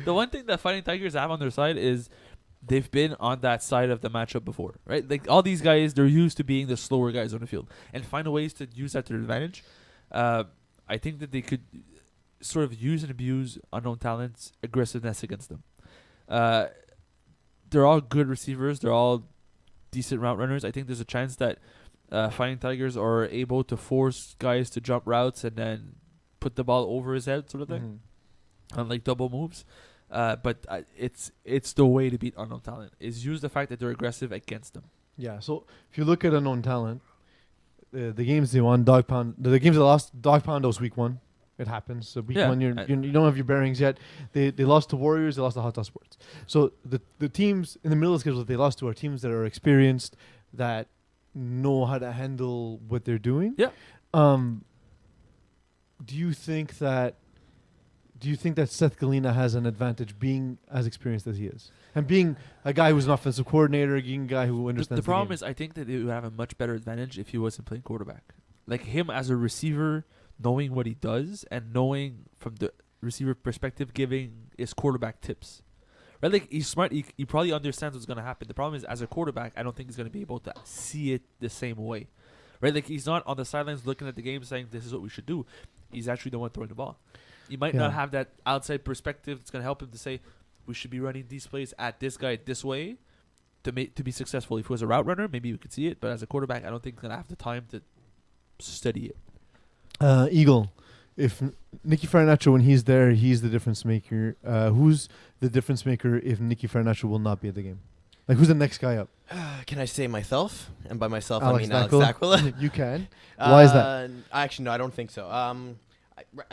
Speaker 2: the one thing that Fighting Tigers have on their side is they've been on that side of the matchup before, right? Like all these guys, they're used to being the slower guys on the field and find ways to use that to their advantage. I think that they could sort of use and abuse Unknown Talent's aggressiveness against them. They're all good receivers. They're all decent route runners. I think there's a chance that Fighting Tigers are able to force guys to jump routes and then put the ball over his head, sort of thing, on like double moves. But it's the way to beat Unknown Talent is use the fact that they're aggressive against them.
Speaker 1: Yeah. So if you look at Unknown Talent, the games they won, Dog Pound. The games they lost, Dog Pound was week 1. It happens. So week 1, you don't have your bearings yet. They lost to Warriors. They lost to Hot Dog Sports. So the teams in the middle of the schedule that they lost to are teams that are experienced, that know how to handle what they're doing.
Speaker 2: Yeah.
Speaker 1: Do you think that Seth Galina has an advantage being as experienced as he is, and being a guy who's an offensive coordinator, being a guy who understands
Speaker 2: The problem
Speaker 1: game?
Speaker 2: is, I think that they would have a much better advantage if he wasn't playing quarterback. Like him as a receiver, knowing what he does and knowing from the receiver perspective, giving his quarterback tips. Right, like he's smart. He probably understands what's gonna happen. The problem is, as a quarterback, I don't think he's gonna be able to see it the same way. Right, like he's not on the sidelines looking at the game saying this is what we should do. He's actually the one throwing the ball. You might not have that outside perspective that's gonna help him to say we should be running these plays at this guy this way to be successful. If he was a route runner, maybe we could see it. But as a quarterback, I don't think he's gonna have the time to study it.
Speaker 1: Eagle. If Nicky Farinaccio, when he's there, he's the difference maker. Who's the difference maker if Nicky Farinaccio will not be at the game? Like, who's the next guy up?
Speaker 3: Can I say myself? And by myself,
Speaker 1: Alex
Speaker 3: I mean Alex
Speaker 1: D'Aquila?
Speaker 3: D'Aquila.
Speaker 1: You can. Why is that?
Speaker 3: Actually, no, I don't think so. I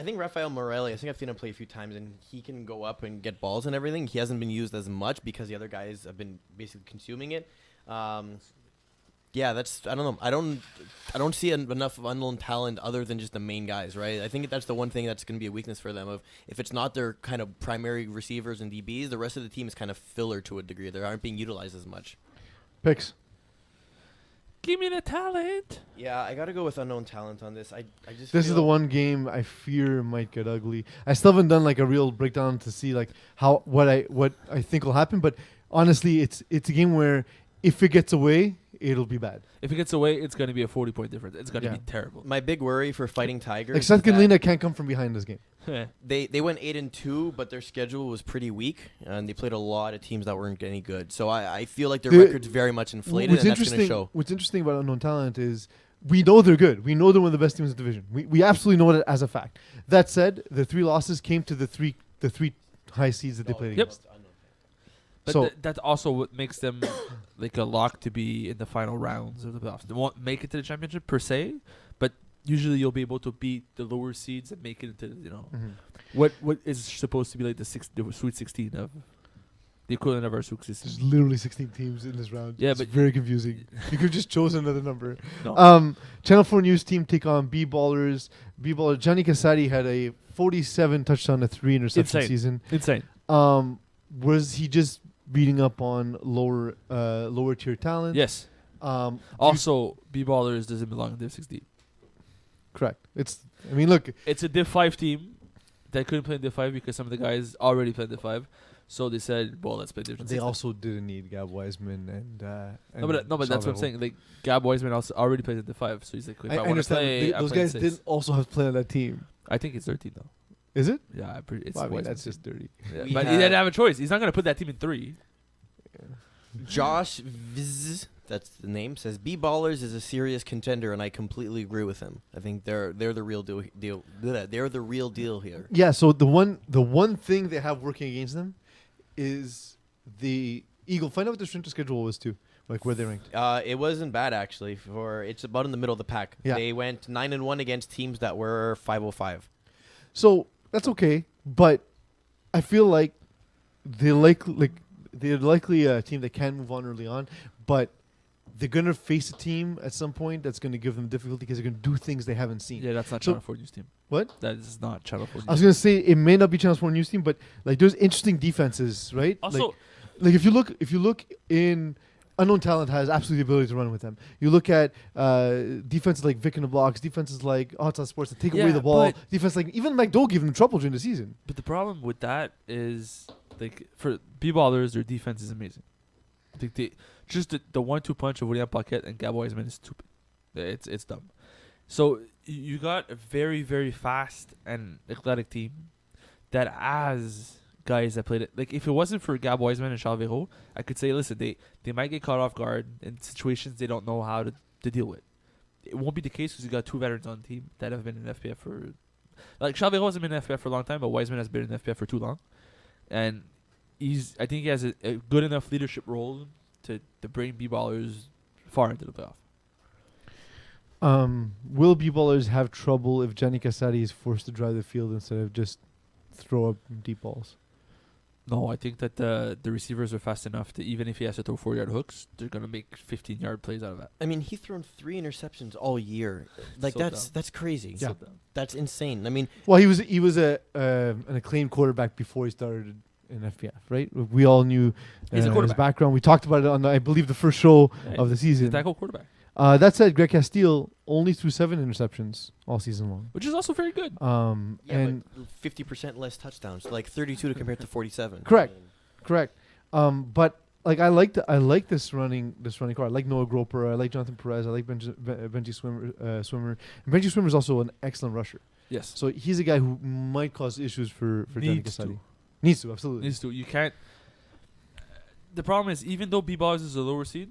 Speaker 3: think Rafael Morelli, I think I've seen him play a few times, and he can go up and get balls and everything. He hasn't been used as much because the other guys have been basically consuming it. Yeah, that's I don't know. I don't see enough of unknown talent other than just the main guys, right? I think that's the one thing that's going to be a weakness for them. Of if it's not their kind of primary receivers and DBs, the rest of the team is kind of filler to a degree. They aren't being utilized as much.
Speaker 1: Picks.
Speaker 2: Give me the talent.
Speaker 3: Yeah, I got to go with unknown talent on this. I just
Speaker 1: This is the one game I fear might get ugly. I still haven't done like a real breakdown to see like what I think will happen, but honestly, it's a game where if it gets away, it'll be bad.
Speaker 2: If it gets away, it's going to be a 40-point difference. It's going to be terrible.
Speaker 3: My big worry for Fighting Tigers.
Speaker 1: Like Seth Galina can't come from behind this game.
Speaker 3: They went 8-2, but their schedule was pretty weak, and they played a lot of teams that weren't any good. So I feel like their record's very much inflated, and that's going to show.
Speaker 1: What's interesting about unknown talent is we know they're good. We know they're one of the best teams in the division. We absolutely know it as a fact. That said, the 3 losses came to the three high seeds that they played against.
Speaker 2: But
Speaker 1: So
Speaker 2: that also what makes them like a lock to be in the final rounds of the playoffs. They won't make it to the championship per se, but usually you'll be able to beat the lower seeds and make it into what is supposed to be like the Sweet 16 of the equivalent of our Sweet 16.
Speaker 1: There's literally 16 teams in this round.
Speaker 2: Yeah,
Speaker 1: it's
Speaker 2: but
Speaker 1: very confusing. You could have just chosen another number.
Speaker 2: No.
Speaker 1: Channel 4 News team take on B-Ballers. B-Baller Gianni Casati had a 47 touchdown to 3 interception season.
Speaker 2: Insane.
Speaker 1: Was he just beating up on lower tier talent?
Speaker 2: Yes. Also, B-Ballers doesn't belong in Div 16.
Speaker 1: Correct. Look.
Speaker 2: It's a Div 5 team that couldn't play in Div 5 because some of the guys already played Div 5. So they said, well, let's play Division
Speaker 1: They
Speaker 2: 6.
Speaker 1: also didn't need Gab Wiseman and
Speaker 2: No, but that's what I'm saying. Like Gab Wiseman also already plays at the 5, so he's like, if I, want to
Speaker 1: understand.
Speaker 2: play,
Speaker 1: Those guys didn't also have to play on that team.
Speaker 2: I think it's 13 though.
Speaker 1: Is it?
Speaker 2: Yeah, it's
Speaker 1: Well, I mean,
Speaker 2: Wiseman.
Speaker 1: that's just dirty.
Speaker 2: Yeah.
Speaker 3: We
Speaker 2: But he
Speaker 3: have-
Speaker 2: didn't have a choice. He's not going to put that team in 3.
Speaker 3: Josh Viz, that's the name, says B-Ballers is a serious contender, and I completely agree with him. I think they're the real deal. They're the real deal here.
Speaker 1: Yeah. So the one thing they have working against them is the Eagle. Find out what their strength of schedule was too, like where they ranked.
Speaker 3: It wasn't bad actually. It's about in the middle of the pack.
Speaker 1: Yeah.
Speaker 3: They went 9-1 against teams that were 505.
Speaker 1: So that's okay, but I feel like they're likely a team that can move on early on, but they're gonna face a team at some point that's gonna give them difficulty because they're gonna do things they haven't seen.
Speaker 2: Yeah, that's not
Speaker 1: So-
Speaker 2: Channel 4 News team.
Speaker 1: What?
Speaker 2: That is not Channel 4 News.
Speaker 1: I was gonna say it may not be Channel 4 News team, but like there's interesting defenses, right?
Speaker 2: Also,
Speaker 1: like if you look in Unknown Talent has absolutely the ability to run with them. You look at defenses like Vic in the blocks, defenses like Hot Sports that take away
Speaker 2: Yeah,
Speaker 1: the ball,
Speaker 2: but-
Speaker 1: defense like even McDowell gave them trouble during the season.
Speaker 2: but the problem with that is, like, for B-Ballers, their defense is amazing. Like just the 1-2 punch of William Paquette and Gab Wiseman is stupid. It's dumb. So you got a very, very fast and athletic team that has guys that played it. Like, if it wasn't for Gab Wiseman and Charles Véro, I could say, listen, they might get caught off guard in situations they don't know how to deal with. It won't be the case because you got 2 veterans on the team that have been in FPF for... Like, Charles Véro hasn't been in FPF for a long time, but Wiseman has been in FPF for too long. And I think he has a good enough leadership role to bring B-Ballers far into the playoff.
Speaker 1: Will B-Ballers have trouble if Gianni Cassati is forced to drive the field instead of just throw up deep balls?
Speaker 2: No, I think that the receivers are fast enough that even if he has to throw 4-yard hooks, they're going to make 15-yard plays out of that.
Speaker 3: I mean, he's thrown 3 interceptions all year. Like
Speaker 2: So
Speaker 3: that's crazy.
Speaker 1: Yeah.
Speaker 3: That's insane. I mean,
Speaker 1: Well, he was an acclaimed quarterback before he started in FPF, right? We all knew
Speaker 2: He's a
Speaker 1: his
Speaker 2: quarterback.
Speaker 1: background. We talked about it on, I believe, the first show of the
Speaker 2: He's
Speaker 1: season.
Speaker 2: a tackle quarterback,
Speaker 1: That said, Greg Castile only threw 7 interceptions all season long.
Speaker 2: which is also very good.
Speaker 1: And
Speaker 3: but 50% less touchdowns, like 32 to compared to 47.
Speaker 1: Correct.
Speaker 3: I mean,
Speaker 1: correct. But like I like this running car. I like Noah Groper. I like Jonathan Perez. I like Benji Swimmer. And Benji Swimmer is also an excellent rusher.
Speaker 2: Yes.
Speaker 1: So he's a guy who might cause issues for Gianni
Speaker 2: Needs
Speaker 1: Cassati.
Speaker 2: to.
Speaker 1: Needs to, absolutely.
Speaker 2: Needs to. You can't. The problem is, even though B-Ballers is a lower seed,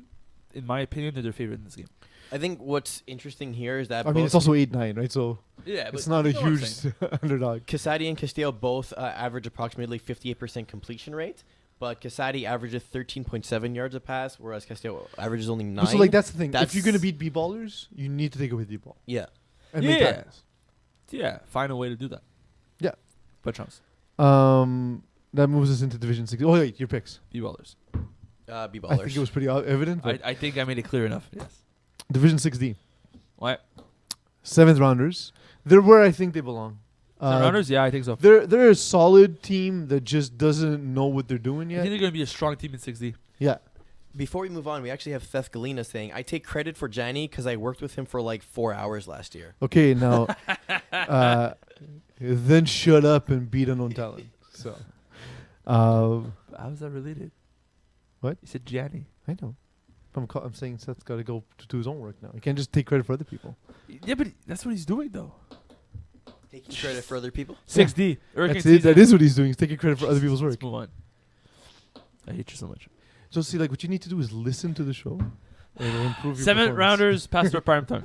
Speaker 2: in my opinion, they're their favorite in this game.
Speaker 3: I think what's interesting here is that
Speaker 1: I mean, it's also 8-9, right? So
Speaker 2: Yeah,
Speaker 1: it's not a huge underdog.
Speaker 3: Casati and Castillo both average approximately 58% completion rate, but Casati averages 13.7 yards a pass, whereas Castillo averages only 9.
Speaker 1: So like that's the thing. If
Speaker 3: That's-
Speaker 1: you're gonna beat B-ballers, you need to take away deep ball
Speaker 3: Yeah.
Speaker 1: and make
Speaker 2: Yeah.
Speaker 1: tackles.
Speaker 2: Yeah, find a way to do that.
Speaker 1: Yeah.
Speaker 2: But chance.
Speaker 1: That moves us into Division 6. Oh wait, your picks.
Speaker 2: B-Ballers.
Speaker 3: B-ballers.
Speaker 1: I think it was pretty evident. But
Speaker 2: I think I made it clear enough. Yes.
Speaker 1: Division 6D,
Speaker 2: What?
Speaker 1: 7th rounders. They're where I think they belong.
Speaker 2: Rounders? Yeah, I think so.
Speaker 1: They're a solid team that just doesn't know what they're doing
Speaker 2: I
Speaker 1: yet.
Speaker 2: think they're going to be a strong team in 6D.
Speaker 1: Yeah.
Speaker 3: Before we move on, we actually have Theth Galena saying, I take credit for Gianni because I worked with him for like 4 hours last year.
Speaker 1: Okay, now then shut up and beat Unknown Talent. So
Speaker 2: How is that related?
Speaker 1: What?
Speaker 2: You said Gianni.
Speaker 1: I know. I'm saying Seth's got to go to do his own work now. He can't just take credit for other people.
Speaker 2: Yeah, but that's what he's doing, though.
Speaker 3: Taking credit for other people?
Speaker 2: 6D. Hurricane
Speaker 1: That's it.
Speaker 2: season.
Speaker 1: That is what he's doing. He's taking credit for other people's work.
Speaker 2: Let's move on. I hate you so much.
Speaker 1: So see, like what you need to do is listen to the show. And it'll improve your
Speaker 2: 7
Speaker 1: performance.
Speaker 2: rounders past their prime time.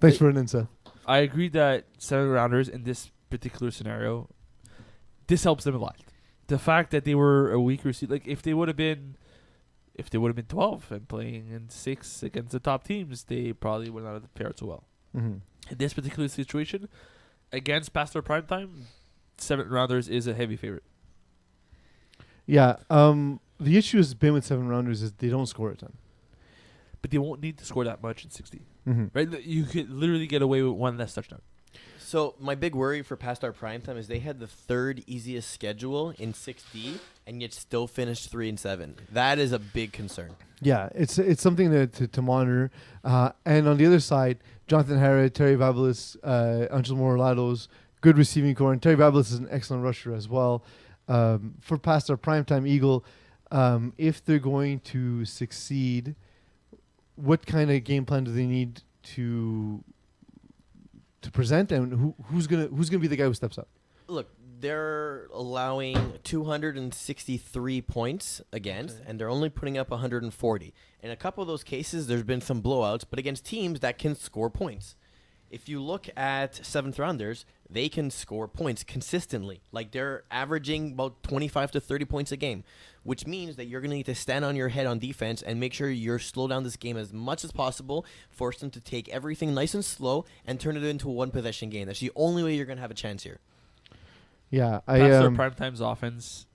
Speaker 1: Thanks for an Seth.
Speaker 2: I agree that 7 rounders in this particular scenario, this helps them a lot. The fact that they were a weaker seed, like if they would have been 12 and playing in 6 against the top teams, they probably would not have fared so well.
Speaker 1: Mm-hmm.
Speaker 2: In this particular situation, against past their prime time, 7 rounders is a heavy favorite.
Speaker 1: Yeah. The issue has been with 7 rounders is they don't score a ton.
Speaker 2: But they won't need to score that much in 60.
Speaker 1: Mm-hmm.
Speaker 2: Right? You could literally get away with 1 less touchdown.
Speaker 3: So my big worry for past our prime time is they had the 3rd easiest schedule in 6D and yet still finished 3-7. That is a big concern.
Speaker 1: Yeah, it's something to monitor. And on the other side, Jonathan Harrod, Terry Babelis, Angel Moralados, good receiving core. And Terry Babelis is an excellent rusher as well. for past our primetime Eagle, if they're going to succeed, what kind of game plan do they need to present, and who's gonna be the guy who steps up?
Speaker 3: Look, they're allowing 263 points against, and they're only putting up 140. In a couple of those cases, there's been some blowouts, but against teams that can score points. If you look at 7th rounders, they can score points consistently. Like, they're averaging about 25 to 30 points a game, which means that you're going to need to stand on your head on defense and make sure you're slow down this game as much as possible, force them to take everything nice and slow, and turn it into a one-possession game. That's the only way you're going to have a chance here.
Speaker 1: Yeah,
Speaker 2: That's their Primetime's offense.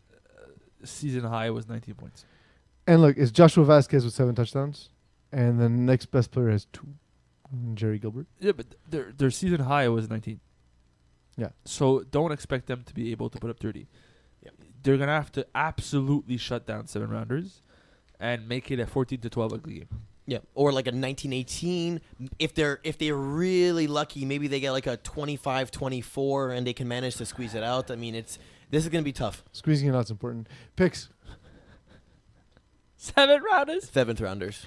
Speaker 2: Season high was 19 points.
Speaker 1: And look, it's Joshua Vasquez with 7 touchdowns, and the next best player has 2, Jerry Gilbert.
Speaker 2: Yeah, but their season high was 19.
Speaker 1: Yeah.
Speaker 2: So don't expect them to be able to put up 30.
Speaker 3: Yep.
Speaker 2: They're gonna have to absolutely shut down 7 rounders, and make it a 14 to 12 ugly game.
Speaker 3: Yeah, or like a 19-18. If they're really lucky, maybe they get like a 25-24 and they can manage to squeeze it out. I mean, this is going to be tough.
Speaker 1: Squeezing it out's important. Picks.
Speaker 2: 7 rounders.
Speaker 3: 7th rounders.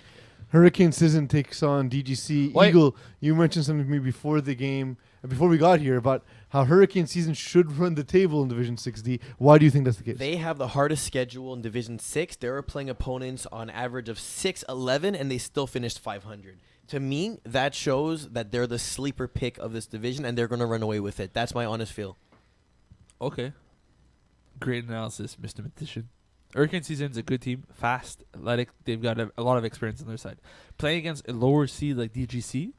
Speaker 1: Hurricane Season takes on DGC.
Speaker 2: Wait.
Speaker 1: Eagle, you mentioned something to me before the game, before we got here, about how Hurricane Season should run the table in Division 6D. Why do you think that's the case?
Speaker 3: They have the hardest schedule in Division 6. They were playing opponents on average of 6-11, and they still finished 500. To me, that shows that they're the sleeper pick of this division, and they're going to run away with it. That's my honest feel.
Speaker 2: Okay. Great analysis, Mr. Matician. Hurricane Season's a good team, fast, athletic. They've got a lot of experience on their side. Playing against a lower seed like DGC.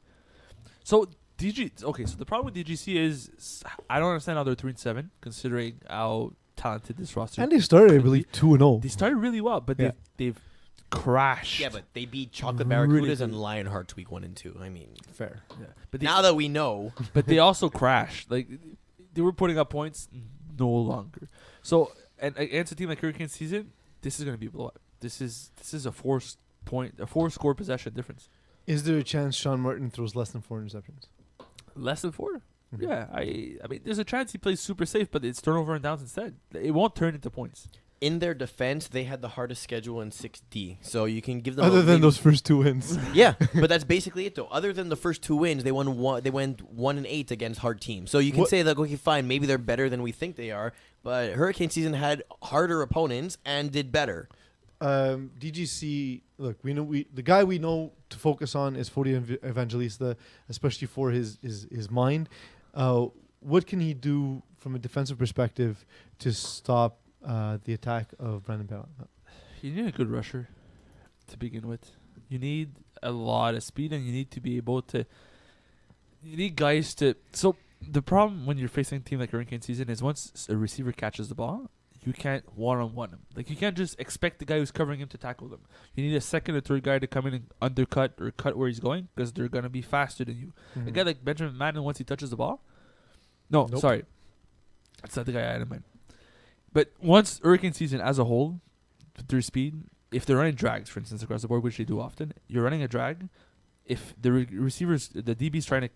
Speaker 2: So the problem with DGC is I don't understand how they're 3-7, considering how talented this roster.
Speaker 1: And they started, I
Speaker 2: could
Speaker 1: believe,
Speaker 2: be.
Speaker 1: 2-0.
Speaker 2: They started really well, but
Speaker 1: Yeah.
Speaker 2: they've crashed.
Speaker 3: Yeah, but they beat Chocolate
Speaker 2: Really
Speaker 3: Barracudas
Speaker 2: good.
Speaker 3: and Lionhearts week 1 and 2. I mean,
Speaker 1: Fair.
Speaker 2: Yeah. But
Speaker 3: now that we know,
Speaker 2: but they also crashed. Like, they were putting up points no longer. So, and against a team like Hurricane Season, this is going to be a blowout. This is a 4-score possession difference.
Speaker 1: Is there a chance Sean Martin throws less than 4 interceptions?
Speaker 2: Less than 4?
Speaker 1: Mhm.
Speaker 2: Yeah, I mean, there's a chance he plays super safe, but it's turnover and downs instead. It won't turn into points.
Speaker 3: in their defense, they had the hardest schedule in 6D. So you can give them
Speaker 1: Other than
Speaker 3: maybe-
Speaker 1: those first 2 wins.
Speaker 3: Yeah, but that's basically it though. Other than the first 2 wins, they went 1-8 against hard teams. So you can
Speaker 1: What-
Speaker 3: say that okay, fine, maybe they're better than we think they are. But Hurricane Season had harder opponents and did better.
Speaker 1: DGC, look, the guy we know to focus on is Fodi Evangelista, especially for his mind. What can he do from a defensive perspective to stop the attack of Brandon Power?
Speaker 2: You need a good rusher to begin with. You need a lot of speed, and you need to be able to. You need guys to. So the problem when you're facing a team like Hurricane Season is once a receiver catches the ball, you can't one-on-one him. Like, you can't just expect the guy who's covering him to tackle them. You need a second or third guy to come in and undercut or cut where he's going, because they're going to be faster than you. A guy like Benjamin Madden, once he touches the ball... No,
Speaker 1: Nope.
Speaker 2: sorry. That's not the guy I had in mind. But once Hurricane Season as a whole, with their speed, if they're running drags, for instance, across the board, which they do often, you're running a drag. If the receivers, the DB's trying to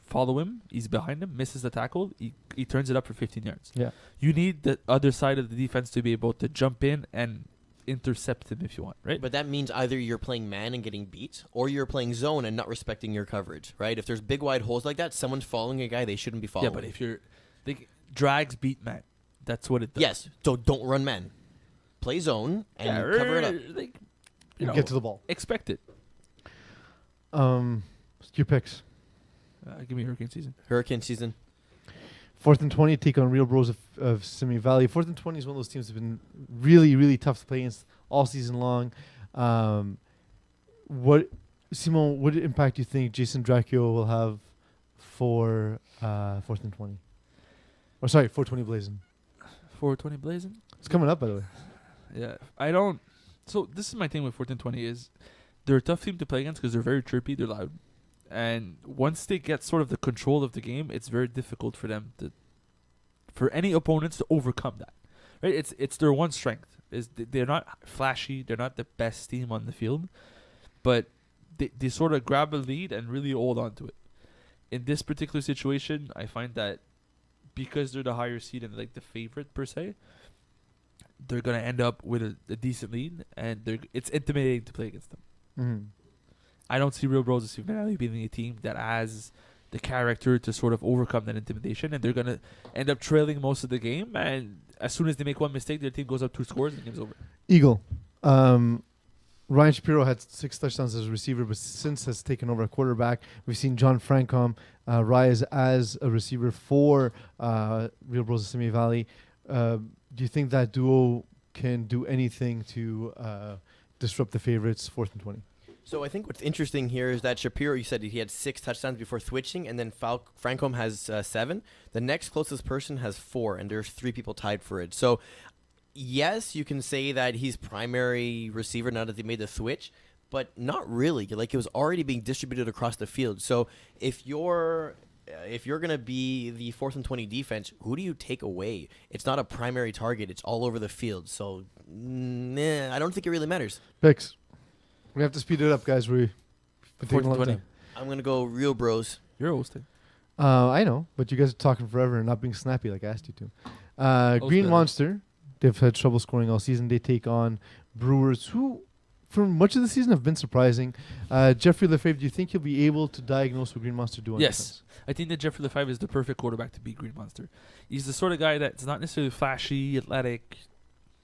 Speaker 2: follow him, he's behind him, misses the tackle, he turns it up for 15 yards.
Speaker 1: Yeah.
Speaker 2: You need the other side of the defense to be able to jump in and intercept him if you want, right?
Speaker 3: But that means either you're playing man and getting beat, or you're playing zone and not respecting your coverage, right? If there's big wide holes like that, someone's following a guy they shouldn't be following.
Speaker 2: Yeah, but if you're... drags beat man. That's what it does.
Speaker 3: yes, so don't run man. Play zone and cover it up.
Speaker 1: Get to the ball.
Speaker 2: Expect it.
Speaker 1: Your picks.
Speaker 2: Give me Hurricane Season.
Speaker 3: Hurricane Season.
Speaker 1: 4th and 20, take on Real Bros of Simi Valley. 4th and 20 is one of those teams that's been really, really tough to play against all season long. What impact do you think Jason Dracula will have for 4th and 20? Or sorry, 420 Blazing.
Speaker 2: 420 Blazing?
Speaker 1: It's coming up, by the way.
Speaker 2: Yeah. I don't... So, this is my thing with 4th and 20 is they're a tough team to play against because they're very chirpy, they're loud. And once they get sort of the control of the game, it's very difficult for them for any opponents to overcome that. Right? It's their one strength. They're not flashy, they're not the best team on the field, but they sort of grab a lead and really hold on to it. In this particular situation, I find that because they're the higher seed and like the favorite per se, they're gonna end up with a decent lead, and it's intimidating to play against them.
Speaker 1: Mhm.
Speaker 2: I don't see Real Bros of Cincinnati being a team that has the character to sort of overcome that intimidation, and they're gonna end up trailing most of the game. And as soon as they make one mistake, their team goes up 2 scores and the game's over.
Speaker 1: Eagle. Ryan Shapiro had 6 touchdowns as a receiver, but since has taken over a quarterback. We've seen John Francom rise as a receiver for Real Bros of Simi Valley. Do you think that duo can do anything to disrupt the favorites 4th and 20?
Speaker 3: So I think what's interesting here is that Shapiro, you said he had 6 touchdowns before switching, and then Francom has 7. The next closest person has 4, and there's 3 people tied for it. So yes, you can say that he's primary receiver now that they made the switch, but not really. Like, it was already being distributed across the field. So if you're gonna be the 4th and 20 defense, who do you take away? It's not a primary target. It's all over the field. So I don't think it really matters.
Speaker 1: Picks. We have to speed it up, guys. We've been taking a long
Speaker 2: 20.
Speaker 1: time.
Speaker 3: I'm gonna go Real Bros.
Speaker 2: You're hosting.
Speaker 1: I know, but you guys are talking forever and not being snappy like I asked you to. Green
Speaker 2: better.
Speaker 1: Monster. They've had trouble scoring all season. They take on Brewers, who for much of the season have been surprising. Jeffrey Lefebvre, do you think he'll be able to diagnose what Green Monster do on
Speaker 2: Yes.
Speaker 1: defense?
Speaker 2: I think that Jeffrey Lefebvre is the perfect quarterback to beat Green Monster. He's the sort of guy that's not necessarily flashy, athletic,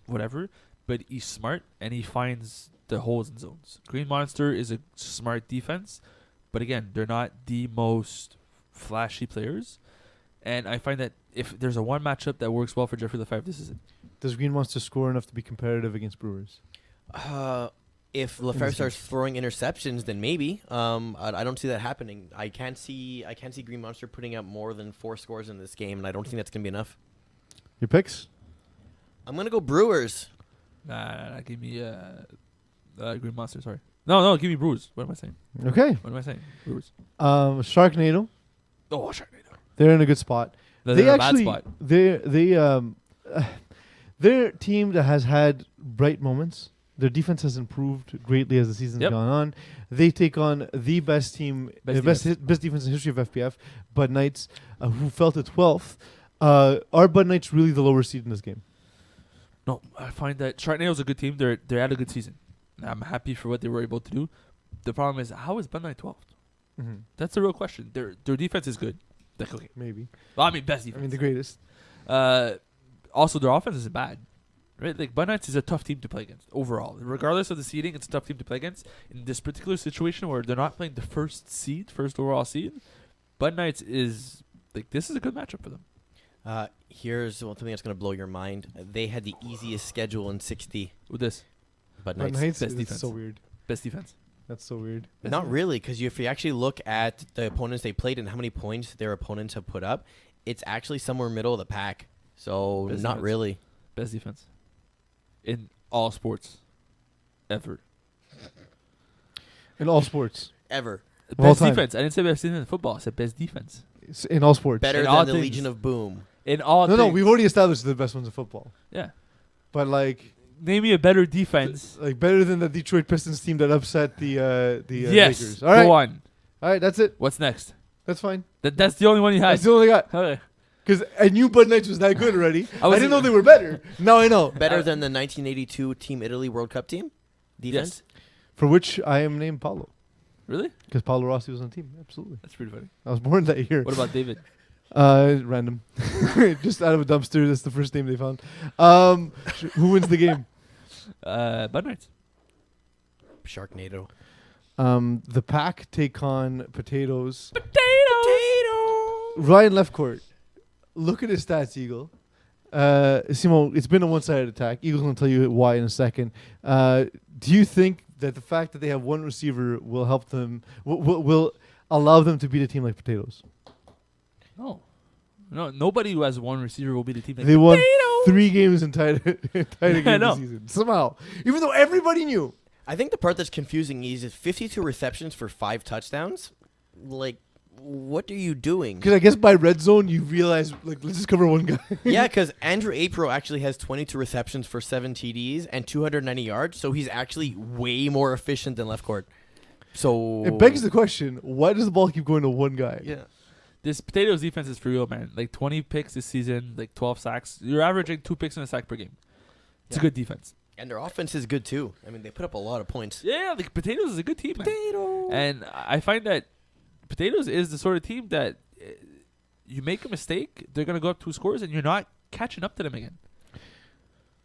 Speaker 2: whatever, but he's smart and he finds the holes in zones. Green Monster is a smart defense, but again, they're not the most flashy players. And I find that if there's a one matchup that works well for Jeffrey Lefebvre, this is it.
Speaker 1: Does Green Monster score enough to be competitive against Brewers?
Speaker 3: If Lefebvre starts throwing interceptions, then maybe. I don't see that happening. I can't see Green Monster putting up more than 4 scores in this game, and I don't think that's gonna be enough.
Speaker 1: Your picks?
Speaker 3: I'm gonna go Brewers.
Speaker 2: Nah, give me Green Monster, sorry. No, give me Brewers. What am I saying?
Speaker 1: Okay.
Speaker 2: What am I saying? Brewers.
Speaker 1: Sharknado.
Speaker 2: Oh, Sharknado.
Speaker 1: They're in a good spot.
Speaker 2: They're
Speaker 1: They
Speaker 2: in a bad
Speaker 1: actually,
Speaker 2: spot.
Speaker 1: they're a team that has had bright moments. Their defense has improved greatly as the season's
Speaker 2: Yep.
Speaker 1: gone on. They take on the best team, best defense in history of FPF, Bud Knights, who fell to 12th. Are Bud Knights really the lower seed in this game?
Speaker 2: No, I find that Sharknado's a good team. They're at a good season. I'm happy for what they were able to do. The problem is, how is Bud Knight 12th?
Speaker 1: Mm-hmm.
Speaker 2: That's the real question. Their defense is good. Like, okay.
Speaker 1: Maybe.
Speaker 2: Well, I mean, best defense.
Speaker 1: I mean, the greatest.
Speaker 2: Also, their offense isn't bad. Right? Like, Bud Knights is a tough team to play against overall. Regardless of the seeding, it's a tough team to play against. In this particular situation where they're not playing the first overall seed, Bud Knights is, like, this is a good matchup for them.
Speaker 3: Here's one thing that's gonna blow your mind. They had the easiest schedule in 60.
Speaker 2: With this,
Speaker 3: Bud
Speaker 1: Bud
Speaker 3: Knights.
Speaker 1: Knights
Speaker 2: best
Speaker 1: is
Speaker 2: defense.
Speaker 1: so weird.
Speaker 2: best defense.
Speaker 1: That's so weird.
Speaker 3: Not really, because if you actually look at the opponents they played and how many points their opponents have put up, it's actually somewhere middle of the pack. So
Speaker 2: Best
Speaker 3: not
Speaker 2: defense.
Speaker 3: really.
Speaker 2: Best defense. In all sports. Ever.
Speaker 1: In all sports.
Speaker 3: Ever.
Speaker 1: Of all
Speaker 2: Best
Speaker 1: time.
Speaker 2: defense. I didn't say best defense in football. I said best defense.
Speaker 1: In all sports.
Speaker 3: Better
Speaker 2: In
Speaker 3: than
Speaker 2: all
Speaker 3: the
Speaker 2: things.
Speaker 3: Legion of Boom.
Speaker 2: In all
Speaker 1: No,
Speaker 2: things.
Speaker 1: we've already established the best ones in football.
Speaker 2: Yeah.
Speaker 1: But, like,
Speaker 2: Name me a better defense.
Speaker 1: like better than the Detroit Pistons team that upset the
Speaker 2: Yes.
Speaker 1: Lakers. All right.
Speaker 2: Go on.
Speaker 1: All right, that's it.
Speaker 2: What's next?
Speaker 1: That's fine.
Speaker 2: That's the only one you had.
Speaker 1: That's the only I got.
Speaker 2: Okay.
Speaker 1: Because I knew Bud Knights was that good already. I
Speaker 2: was-
Speaker 1: didn't know they were better. Now I know.
Speaker 3: Better than the 1982 Team Italy World Cup team? Defense?
Speaker 1: For which I am named Paulo.
Speaker 2: Really?
Speaker 1: Because Paulo Rossi was on the team. Absolutely.
Speaker 2: That's pretty funny.
Speaker 1: I was born that year.
Speaker 2: What about David?
Speaker 1: Random. Just out of a dumpster. That's the first name they found. Who wins the game?
Speaker 2: Bud Knights.
Speaker 3: Sharknado.
Speaker 1: The Pack take on Potatoes.
Speaker 2: Potato.
Speaker 1: Ryan left court. Look at his stats, Eagle. Simo, it's been a one-sided attack. Eagle's going to tell you why in a second. Do you think that the fact that they have one receiver will help them, will allow them to beat a team like Potatoes?
Speaker 2: No. No, nobody who has one receiver will be the team. Like
Speaker 1: They won
Speaker 2: Potatoes.
Speaker 1: 3 games in tied a game
Speaker 2: know.
Speaker 1: this season. Somehow. Even though everybody knew.
Speaker 3: I think the part that's confusing is 52 receptions for 5 touchdowns. Like, what are you doing?
Speaker 1: Because I guess by red zone, you realize, like, let's just cover one guy.
Speaker 3: Yeah, because Andrew Apro actually has 22 receptions for 7 TDs and 290 yards, so he's actually way more efficient than left court. So
Speaker 1: It begs the question, why does the ball keep going to one guy?
Speaker 3: Yeah.
Speaker 2: This Potatoes defense is for real, man. Like 20 picks this season, like 12 sacks. You're averaging 2 picks and a sack per game. It's a good defense.
Speaker 3: And their offense is good too. I mean, they put up a lot of points.
Speaker 2: Yeah, like Potatoes is a good team, man.
Speaker 3: Potato.
Speaker 2: And I find that Potatoes is the sort of team that you make a mistake, they're going to go up 2 scores, and you're not catching up to them again.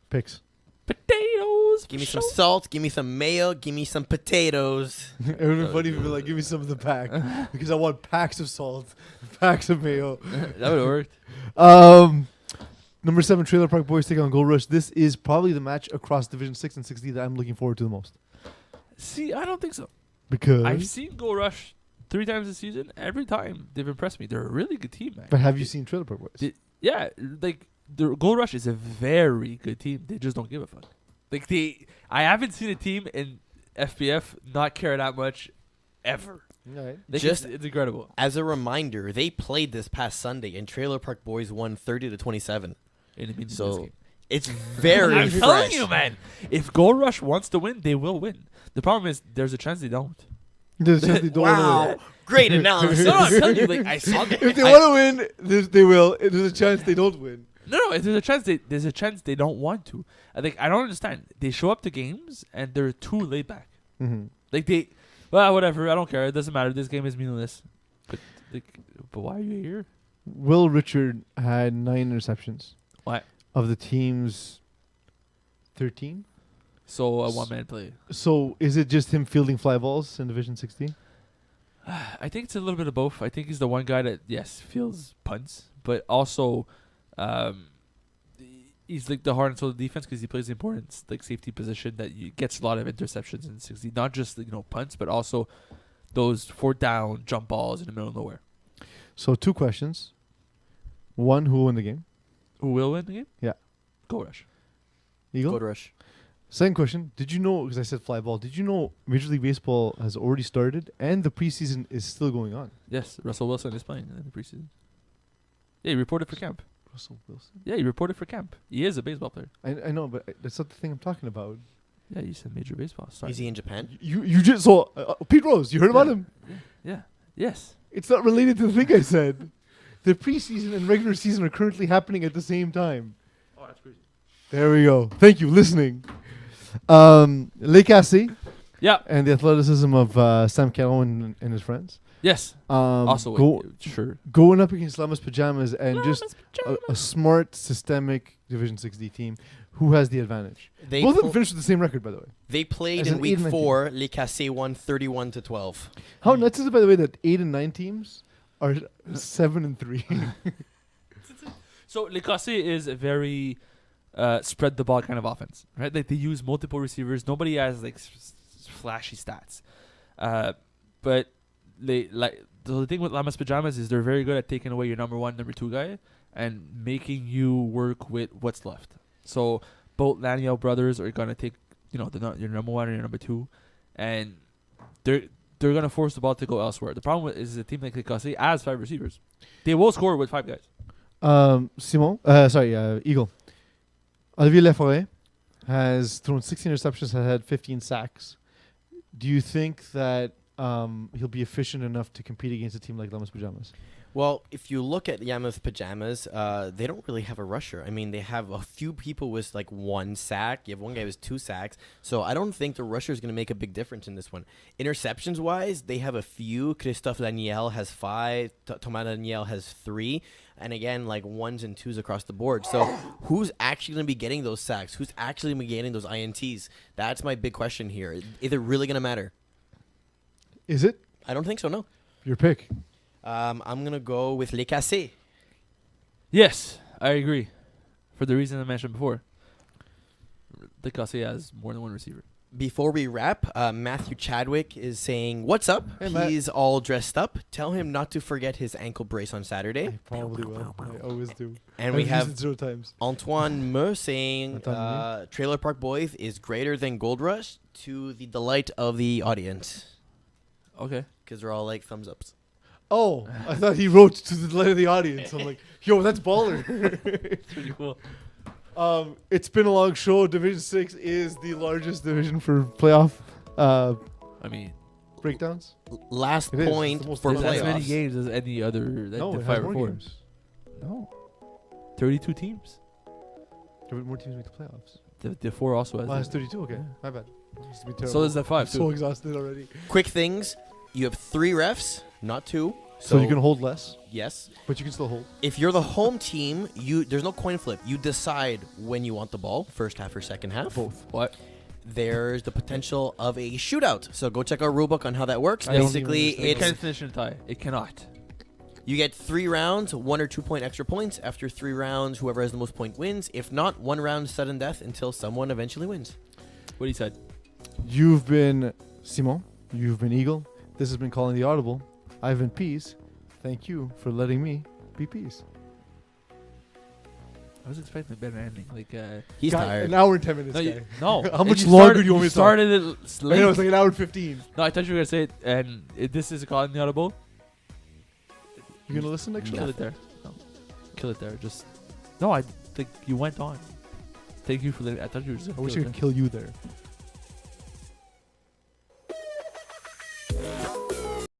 Speaker 1: Picks.
Speaker 2: Potatoes.
Speaker 3: Give me some salt. Give me some mayo. Give me some potatoes.
Speaker 1: It would be funny if you were like, give me some of the pack. Because I want packs of salt, packs of mayo.
Speaker 2: That would have worked.
Speaker 1: Number 7, Trailer Park Boys take on Gold Rush. This is probably the match across Division 6 and 6D that I'm looking forward to the most.
Speaker 2: See, I don't think so.
Speaker 1: Because...
Speaker 2: I've seen Gold Rush 3 times this season. Every time they've impressed me. They're a really good team, man.
Speaker 1: But have you seen Trailer Park Boys?
Speaker 2: Yeah, like the Gold Rush is a very good team. They just don't give a fuck. Like I haven't seen a team in FPF not care that much ever.
Speaker 1: Right.
Speaker 3: Just
Speaker 2: it's incredible.
Speaker 3: As a reminder, they played this past Sunday, and Trailer Park Boys won 30-27. So it's very
Speaker 2: I'm
Speaker 3: fresh.
Speaker 2: telling you, man. If Gold Rush wants to win, they will win. The problem is there's a chance they don't.
Speaker 1: There's a chance they don't want to win.
Speaker 3: Wow, great analysis.
Speaker 2: No, I'm telling you, like I saw.
Speaker 1: If they want to win, they will. If there's a chance they don't win.
Speaker 2: No. If there's a chance they don't want to. I don't understand. They show up to games and they're too laid back.
Speaker 1: Mm-hmm.
Speaker 2: Like whatever. I don't care. It doesn't matter. This game is meaningless. But why are you here?
Speaker 1: Will Richard had 9 interceptions.
Speaker 2: Why?
Speaker 1: Of the team's 13.
Speaker 2: So a one-man play.
Speaker 1: So is it just him fielding fly balls in Division 16?
Speaker 2: I think it's a little bit of both. I think he's the one guy that fields punts, but also he's like the heart and soul of the defense because he plays the important safety position that gets a lot of interceptions in 60. Not just punts, but also those 4th down jump balls in the middle of nowhere.
Speaker 1: So 2 questions. 1, who will win the game?
Speaker 2: Who will win the game?
Speaker 1: Yeah.
Speaker 2: Gold Rush.
Speaker 1: Eagle?
Speaker 3: Gold Rush.
Speaker 1: Second question. Did you know, because I said fly ball, did you know Major League Baseball has already started and the preseason is still going on?
Speaker 2: Yes, Russell Wilson is playing in the preseason. Yeah, he reported for camp.
Speaker 1: Russell Wilson?
Speaker 2: Yeah, he reported for camp. He is a baseball player.
Speaker 1: I know, but that's not the thing I'm talking about.
Speaker 2: Yeah, you said Major Baseball. Sorry.
Speaker 3: Is he in Japan?
Speaker 1: You just saw Pete Rose. You heard about him?
Speaker 2: Yeah. Yes.
Speaker 1: It's not related to the thing I said. The preseason and regular season are currently happening at the same time.
Speaker 2: Oh, that's crazy.
Speaker 1: There we go. Thank you, listening. Le Cassé
Speaker 2: Yeah.
Speaker 1: and the athleticism of Sam Caron and his friends.
Speaker 2: Yes. Also, sure.
Speaker 1: Going up against Llamas Pajamas and just a smart, systemic Division 6D team. Who has the advantage? Both of them finished with the same record, by the way.
Speaker 3: They played
Speaker 1: As
Speaker 3: in
Speaker 1: an
Speaker 3: week
Speaker 1: 8 and 9
Speaker 3: 4. Le Cassé won 31-12.
Speaker 1: How nuts is it, by the way, that 8 and 9 teams are 7 and 3?
Speaker 2: So Le Cassé is a very spread the ball kind of offense, right? Like they use multiple receivers. Nobody has flashy stats, but the thing with Llamas Pajamas is they're very good at taking away your number 1, number 2 guy and making you work with what's left. So both Laniel brothers are gonna take your number 1 or your number 2, and they're gonna force the ball to go elsewhere. The problem is a team like Le Cassé has 5 receivers. They will score with 5 guys.
Speaker 1: Eagle. Olivier Laforêt has thrown 16 interceptions, has had 15 sacks. Do you think that he'll be efficient enough to compete against a team like Llamas Pajamas?
Speaker 3: Well, if you look at Llamas Pajamas, they don't really have a rusher. I mean, they have a few people with 1 sack. You have one guy with 2 sacks. So I don't think the rusher is going to make a big difference in this one. Interceptions-wise, they have a few. Christophe Laniel has 5. Thomas Laniel has 3. And again, 1s and 2s across the board. So who's actually going to be getting those sacks? Who's actually going to be getting those INTs? That's my big question here. Is it really going to matter?
Speaker 1: Is it?
Speaker 3: I don't think so, no.
Speaker 1: Your pick.
Speaker 3: I'm going to go with Le Cassé.
Speaker 2: Yes, I agree. For the reason I mentioned before. Le Cassé has more than 1 receiver.
Speaker 3: Before we wrap, Matthew Chadwick is saying, "What's up?
Speaker 1: Hey,
Speaker 3: He's all dressed up. Tell him not to forget his ankle brace on Saturday."
Speaker 1: I probably will. I always do.
Speaker 3: And we
Speaker 1: I've
Speaker 3: have
Speaker 1: used it 0 times.
Speaker 3: Antoine Meux saying,
Speaker 1: Antoine
Speaker 3: Trailer Park Boys is greater than Gold Rush, to the delight of the audience.
Speaker 2: Okay.
Speaker 3: Because they're all thumbs ups.
Speaker 1: Oh, I thought he wrote to the delight of the audience. I'm like, yo, that's baller.
Speaker 2: It's pretty cool.
Speaker 1: It's been a long show. Division 6 is the largest division for playoff breakdowns.
Speaker 3: Last
Speaker 1: It is.
Speaker 3: point
Speaker 1: It's the most
Speaker 3: for
Speaker 1: playoffs.
Speaker 2: As many
Speaker 3: playoffs.
Speaker 2: games as any other.
Speaker 1: No, it has
Speaker 2: 5 or
Speaker 1: more
Speaker 2: 4.
Speaker 1: games.
Speaker 2: No. 32 teams.
Speaker 1: More teams make the playoffs.
Speaker 2: The 4 also has.
Speaker 1: Oh, it's
Speaker 2: it.
Speaker 1: 32. Okay,
Speaker 2: Yeah.
Speaker 1: my bad. This is terrible.
Speaker 2: So there's the 5
Speaker 1: I'm
Speaker 2: too.
Speaker 1: so exhausted already.
Speaker 3: Quick things. You have 3 refs, not 2.
Speaker 1: So you can hold less,
Speaker 3: Yes.
Speaker 1: but you can still hold.
Speaker 3: If you're the home team, there's no coin flip. You decide when you want the ball, first half or second half.
Speaker 1: Both.
Speaker 2: What?
Speaker 3: There's the potential of a shootout. So go check our rulebook on how that works.
Speaker 2: I don't
Speaker 3: Basically,
Speaker 1: even
Speaker 2: It
Speaker 3: it's
Speaker 2: can't finish in a tie. It cannot.
Speaker 3: you get 3 rounds, 1 or 2 point extra points. After 3 rounds, whoever has the most point wins. If not, 1 round sudden death until someone eventually wins.
Speaker 2: What he said.
Speaker 1: You've been Simon. You've been Eagle. This has been Calling the Audible. I've been Peeze. Thank you for letting me be Peeze.
Speaker 2: I was expecting a better ending. Like,
Speaker 3: He's
Speaker 1: Guy,
Speaker 3: tired.
Speaker 1: An hour and 10 minutes,
Speaker 2: no,
Speaker 1: guy.
Speaker 2: no.
Speaker 1: How much
Speaker 2: And
Speaker 1: longer do you want me to talk?
Speaker 2: started it
Speaker 1: I
Speaker 2: late.
Speaker 1: know, it's like an hour and 15.
Speaker 2: No, I thought you were gonna say it, and this is calling the audible.
Speaker 1: You gonna listen next
Speaker 2: Kill
Speaker 1: show?
Speaker 2: it there. No, kill it there. Just no. I think you went on. Thank you for the. I thought you were just.
Speaker 1: I
Speaker 2: Gonna
Speaker 1: wish
Speaker 2: kill
Speaker 1: I
Speaker 2: it
Speaker 1: could kill you there.